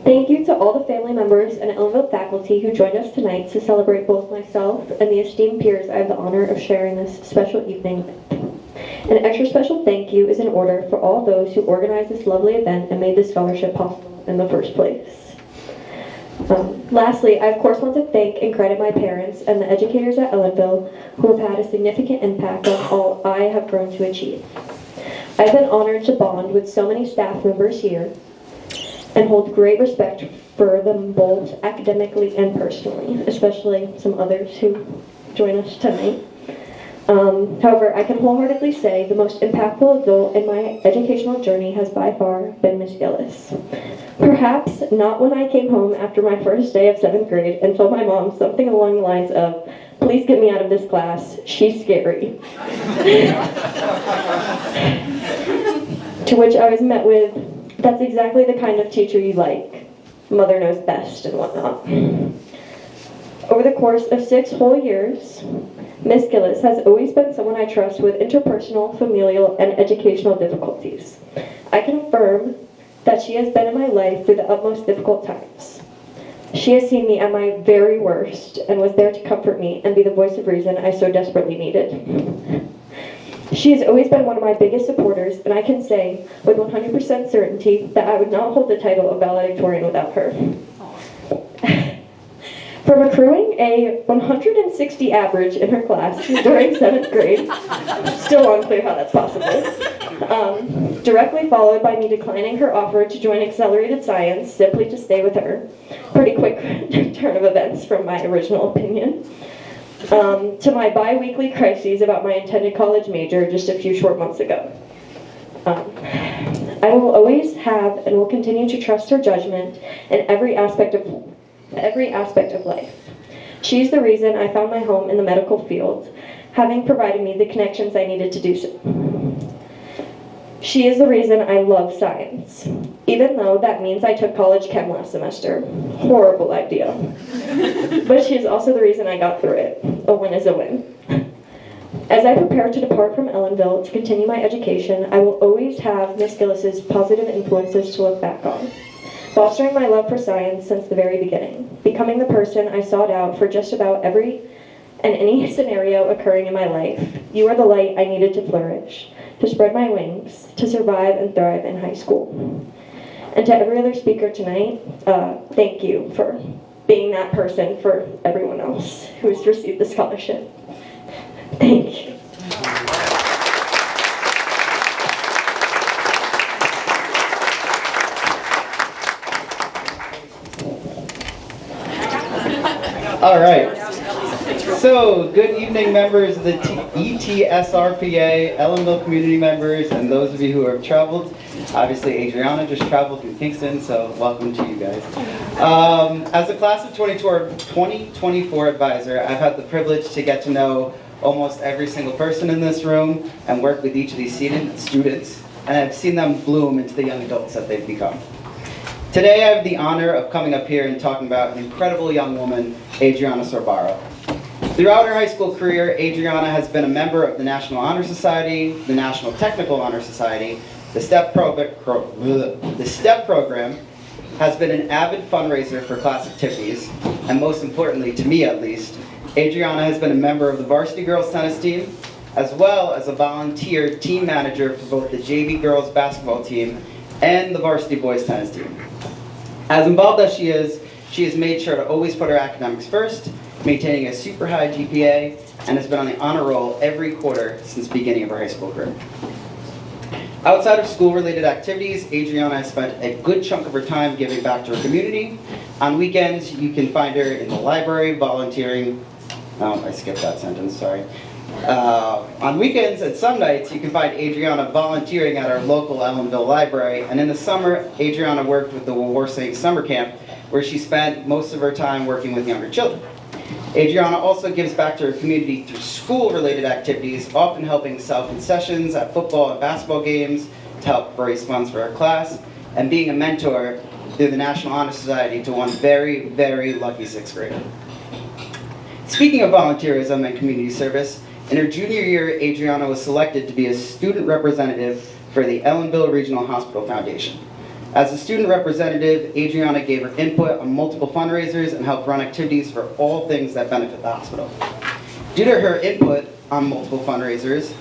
Speaker 17: Thank you to all the family members and Ellenville faculty who joined us tonight to celebrate both myself and the esteemed peers I have the honor of sharing this special evening with. An extra special thank you is in order for all those who organized this lovely event and made this scholarship possible in the first place. Lastly, I of course want to thank and credit my parents and the educators at Ellenville who have had a significant impact on all I have grown to achieve. I've been honored to bond with so many staff members here and hold great respect for them both academically and personally, especially some others who join us tonight. However, I can wholeheartedly say the most impactful adult in my educational journey has by far been Miss Gillis. Perhaps not when I came home after my first day of 7th grade and told my mom something along the lines of, "Please get me out of this class, she's scary." To which I was met with, "That's exactly the kind of teacher you like. Mother knows best," and whatnot. Over the course of 6 whole years, Miss Gillis has always been someone I trust with interpersonal, familial, and educational difficulties. I can affirm that she has been in my life through the utmost difficult times. She has seen me at my very worst and was there to comfort me and be the voice of reason I so desperately needed. She has always been one of my biggest supporters, and I can say with 100% certainty that I would not hold the title of valedictorian without her. From accruing a 160 average in her class during 7th grade, still unclear how that's possible, directly followed by me declining her offer to join Accelerated Science simply to stay with her. Pretty quick turn of events from my original opinion. To my bi-weekly crises about my intended college major just a few short months ago. I will always have and will continue to trust her judgment in every aspect of life. She's the reason I found my home in the medical field, having provided me the connections I needed to do so. She is the reason I love science, even though that means I took college chem last semester. Horrible idea. But she is also the reason I got through it. A win is a win. As I prepare to depart from Ellenville to continue my education, I will always have Miss Gillis's positive influences to look back on. Fostering my love for science since the very beginning, becoming the person I sought out for just about every and any scenario occurring in my life. You are the light I needed to flourish, to spread my wings, to survive and thrive in high school. And to every other speaker tonight, thank you for being that person for everyone else who has received the scholarship. Thank you.
Speaker 18: All right. So, good evening, members of the ETSRPA, Ellenville community members, and those of you who have traveled. Obviously, Adriana just traveled through Kingston, so welcome to you guys. As a class of 2024 advisor, I've had the privilege to get to know almost every single person in this room and work with each of these students, and I've seen them bloom into the young adults that they've become. Today, I have the honor of coming up here and talking about an incredible young woman, Adriana Sorbaro. Throughout her high school career, Adriana has been a member of the National Honor Society, the National Technical Honor Society, the STEP program, has been an avid fundraiser for class activities, and most importantly, to me at least, Adriana has been a member of the varsity girls tennis team, as well as a volunteer team manager for both the JV girls basketball team and the varsity boys tennis team. As involved as she has made sure to always put her academics first, maintaining a super high GPA, and has been on the honor roll every quarter since the beginning of her high school career. Outside of school-related activities, Adriana has spent a good chunk of her time giving back to her community. On weekends, you can find her in the library volunteering. Oh, I skipped that sentence, sorry. On weekends and some nights, you can find Adriana volunteering at our local Ellenville library. And in the summer, Adriana worked with the Wawarsing Summer Camp, where she spent most of her time working with younger children. Adriana also gives back to her community through school-related activities, often helping sell concessions at football and basketball games to help raise funds for her class, and being a mentor through the National Honor Society to one very, very lucky 6th grader. Speaking of volunteerism and community service, in her junior year, Adriana was selected to be a student representative for the Ellenville Regional Hospital Foundation. As a student representative, Adriana gave her input on multiple fundraisers and helped run activities for all things that benefit the hospital. Due to her input on multiple fundraisers,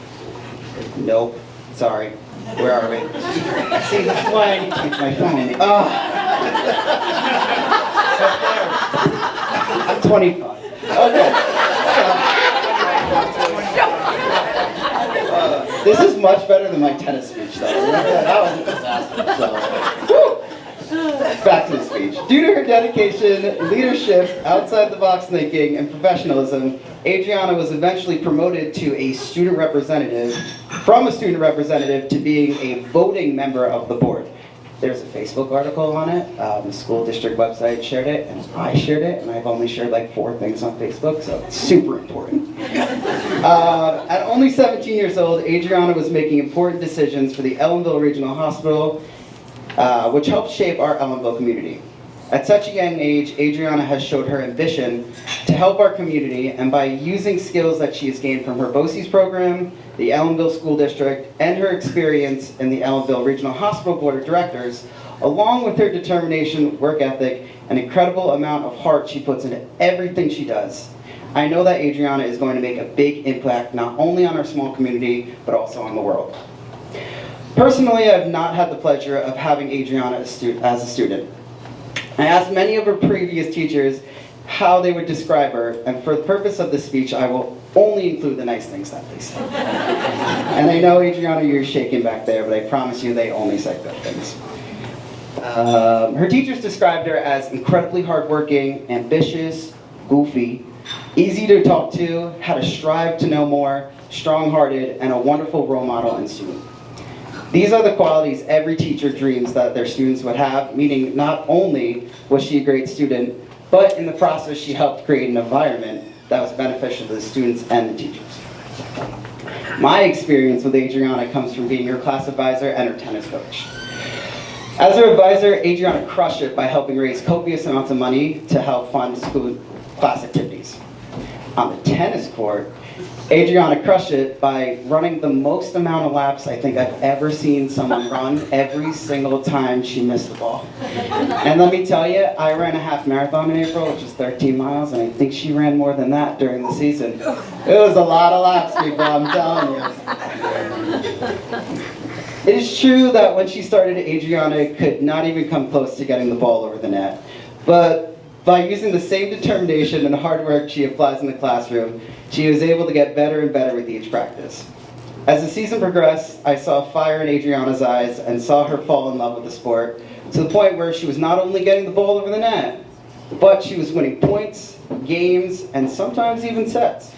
Speaker 18: nope, sorry, where are we? See, that's why I need to use my phone. I'm 25. Okay. This is much better than my tennis speech, though. That was a disaster. So. Back to the speech. Due to her dedication, leadership, outside-the-box thinking, and professionalism, Adriana was eventually promoted to a student representative, from a student representative to being a voting member of the board. There's a Facebook article on it. The school district website shared it, and I shared it, and I've only shared like 4 things on Facebook, so it's super important. At only 17 years old, Adriana was making important decisions for the Ellenville Regional Hospital, which helped shape our Ellenville community. At such a young age, Adriana has showed her ambition to help our community, and by using skills that she has gained from her BOCES program, the Ellenville School District, and her experience in the Ellenville Regional Hospital Board of Directors, along with her determination, work ethic, and incredible amount of heart she puts into everything she does, I know that Adriana is going to make a big impact not only on our small community, but also on the world. Personally, I have not had the pleasure of having Adriana as a student. I asked many of her previous teachers how they would describe her, and for the purpose of this speech, I will only include the nice things that they say. And I know, Adriana, you're shaking back there, but I promise you they only say good things. Her teachers described her as incredibly hardworking, ambitious, goofy, easy to talk to, had a strive to know more, strong-hearted, and a wonderful role model and student. These are the qualities every teacher dreams that their students would have, meaning not only was she a great student, but in the process she helped create an environment that was beneficial to the students and the teachers. My experience with Adriana comes from being her class advisor and her tennis coach. As her advisor, Adriana crushed it by helping raise copious amounts of money to help fund school class activities. On the tennis court, Adriana crushed it by running the most amount of laps I think I've ever seen someone run every single time she missed the ball. And let me tell you, I ran a half marathon in April, which is 13 miles, and I think she ran more than that during the season. It was a lot of laps, people, I'm telling you. It is true that when she started, Adriana could not even come close to getting the ball over the net. But by using the same determination and hard work she applies in the classroom, she was able to get better and better with each practice. As the season progressed, I saw fire in Adriana's eyes and saw her fall in love with the sport, to the point where she was not only getting the ball over the net, but she was winning points, games, and sometimes even sets.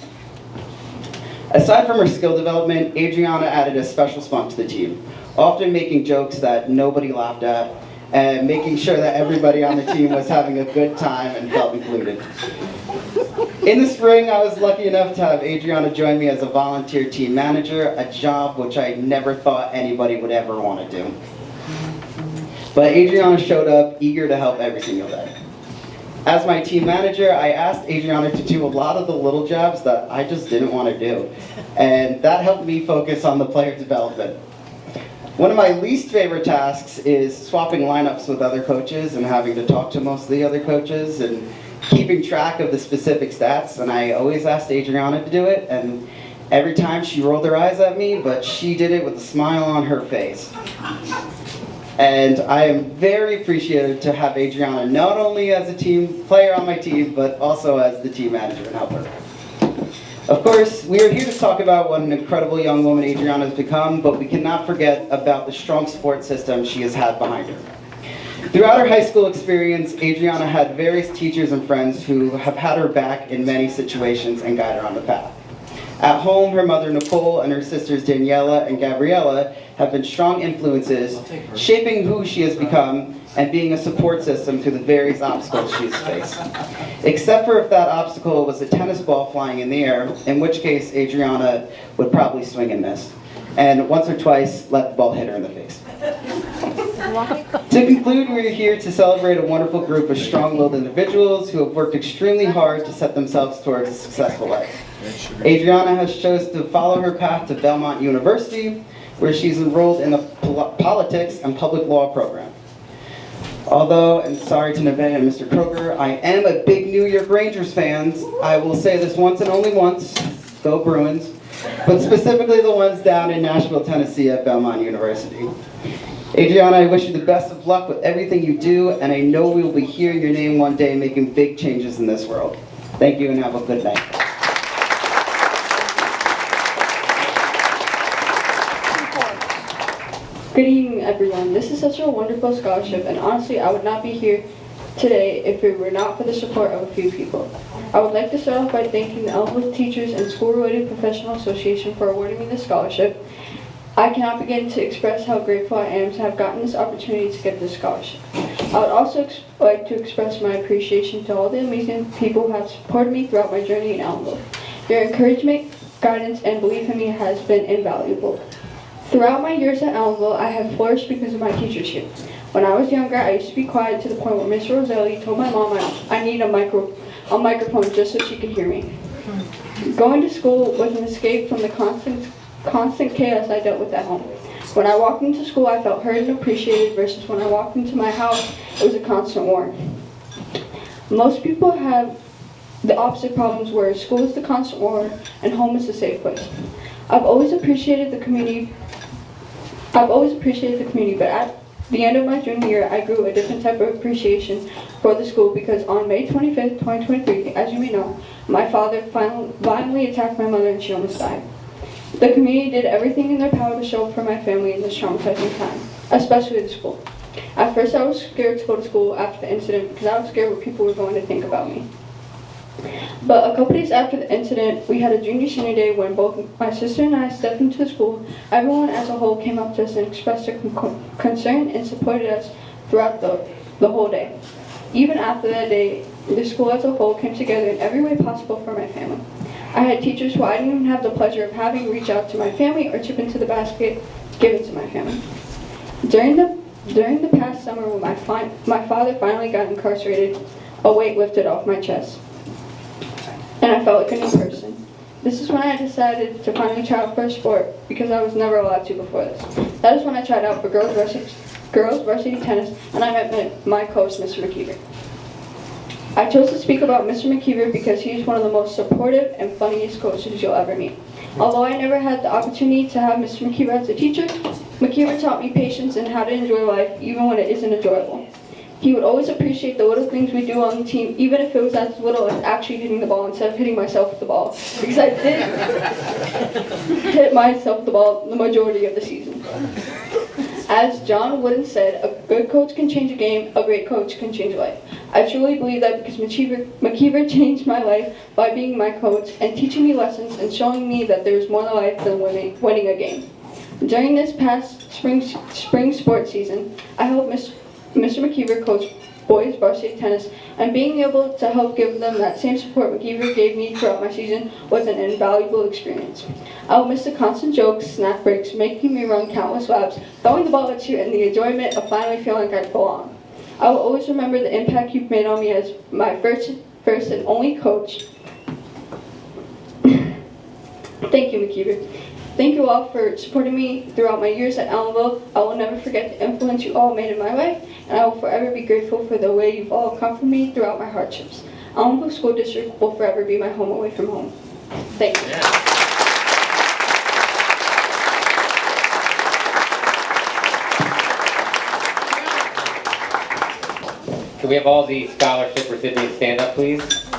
Speaker 18: Aside from her skill development, Adriana added a special spunk to the team, often making jokes that nobody laughed at, and making sure that everybody on the team was having a good time and felt included. In the spring, I was lucky enough to have Adriana join me as a volunteer team manager, a job which I never thought anybody would ever want to do. But Adriana showed up, eager to help every single day. As my team manager, I asked Adriana to do a lot of the little jobs that I just didn't want to do, and that helped me focus on the player development. One of my least favorite tasks is swapping lineups with other coaches and having to talk to most of the other coaches and keeping track of the specific stats, and I always asked Adriana to do it, and every time she rolled her eyes at me, but she did it with a smile on her face. And I am very appreciative to have Adriana not only as a team player on my team, but also as the team manager and helper. Of course, we are here to talk about what an incredible young woman Adriana has become, but we cannot forget about the strong support system she has had behind her. Throughout her high school experience, Adriana had various teachers and friends who have had her back in many situations and guide her on the path. At home, her mother Nicole and her sisters Daniela and Gabriella have been strong influences, shaping who she has become and being a support system through the various obstacles she has faced. Except for if that obstacle was a tennis ball flying in the air, in which case Adriana would probably swing and miss, and once or twice let the ball hit her in the face. To conclude, we are here to celebrate a wonderful group of strong-willed individuals who have worked extremely hard to set themselves towards a successful life. Adriana has chosen to follow her path to Belmont University, where she's enrolled in the Politics and Public Law program. Although, and sorry to Nevaeh and Mr. Kroger, I am a big New York Rangers fan, I will say this once and only once, go Bruins, but specifically the ones down in Nashville, Tennessee at Belmont University. Adriana, I wish you the best of luck with everything you do, and I know we will be hearing your name one day making big changes in this world. Thank you and have a good night.
Speaker 19: Good evening, everyone. This is such a wonderful scholarship, and honestly, I would not be here today if it were not for the support of a few people. I would like to start off by thanking the Elks Teachers and School-Related Professional Association for awarding me this scholarship. I cannot begin to express how grateful I am to have gotten this opportunity to get this scholarship. I would also like to express my appreciation to all the amazing people who have supported me throughout my journey in Elmville. Your encouragement, guidance, and belief in me has been invaluable. Throughout my years at Elmville, I have flourished because of my teachership. When I was younger, I used to be quiet to the point where Miss Roselli told my mom I need a microphone just so she could hear me. Going to school was an escape from the constant chaos I dealt with at home. When I walked into school, I felt heard and appreciated versus when I walked into my house, it was a constant war. Most people have the opposite problems where school is the constant war and home is the safe place. I've always appreciated the community, but at the end of my junior year, I grew a different type of appreciation for the school because on May 25th, 2023, as you may know, my father violently attacked my mother and she almost died. The community did everything in their power to show up for my family in this traumatizing time, especially the school. At first, I was scared to go to school after the incident because I was scared what people were going to think about me. But a couple days after the incident, we had a junior senior day when both my sister and I stepped into the school. Everyone as a whole came up to us and expressed their concern and supported us throughout the whole day. Even after that day, the school as a whole came together in every way possible for my family. I had teachers who I didn't even have the pleasure of having reach out to my family or chip into the basket given to my family. During the past summer when my father finally got incarcerated, a weight lifted off my chest. And I felt like a new person. This is when I decided to finally try out for a sport because I was never allowed to before this. That is when I tried out for girls varsity tennis and I met my coach, Mr. McKeever. I chose to speak about Mr. McKeever because he is one of the most supportive and funniest coaches you'll ever meet. Although I never had the opportunity to have Mr. McKeever as a teacher, McKeever taught me patience and how to enjoy life even when it isn't enjoyable. He would always appreciate the little things we do on the team, even if it was as little as actually hitting the ball instead of hitting myself with the ball. Because I did hit myself with the ball the majority of the season. As John Wooden said, a good coach can change a game, a great coach can change a life. I truly believe that because McKeever changed my life by being my coach and teaching me lessons and showing me that there's more to life than winning a game. During this past spring sports season, I helped Mr. McKeever coach boys varsity tennis, and being able to help give them that same support McKeever gave me throughout my season was an invaluable experience. I'll miss the constant jokes, snack breaks, making me run countless laps, throwing the ball at you, and the enjoyment of finally feeling like I belong. I will always remember the impact you've made on me as my first and only coach. Thank you, McKeever. Thank you all for supporting me throughout my years at Allenville. I will never forget the influence you all made in my life, and I will forever be grateful for the way you've all come for me throughout my hardships. Allenville School District will forever be my home away from home. Thank you.
Speaker 1: Can we have all the scholarship recipients stand up, please?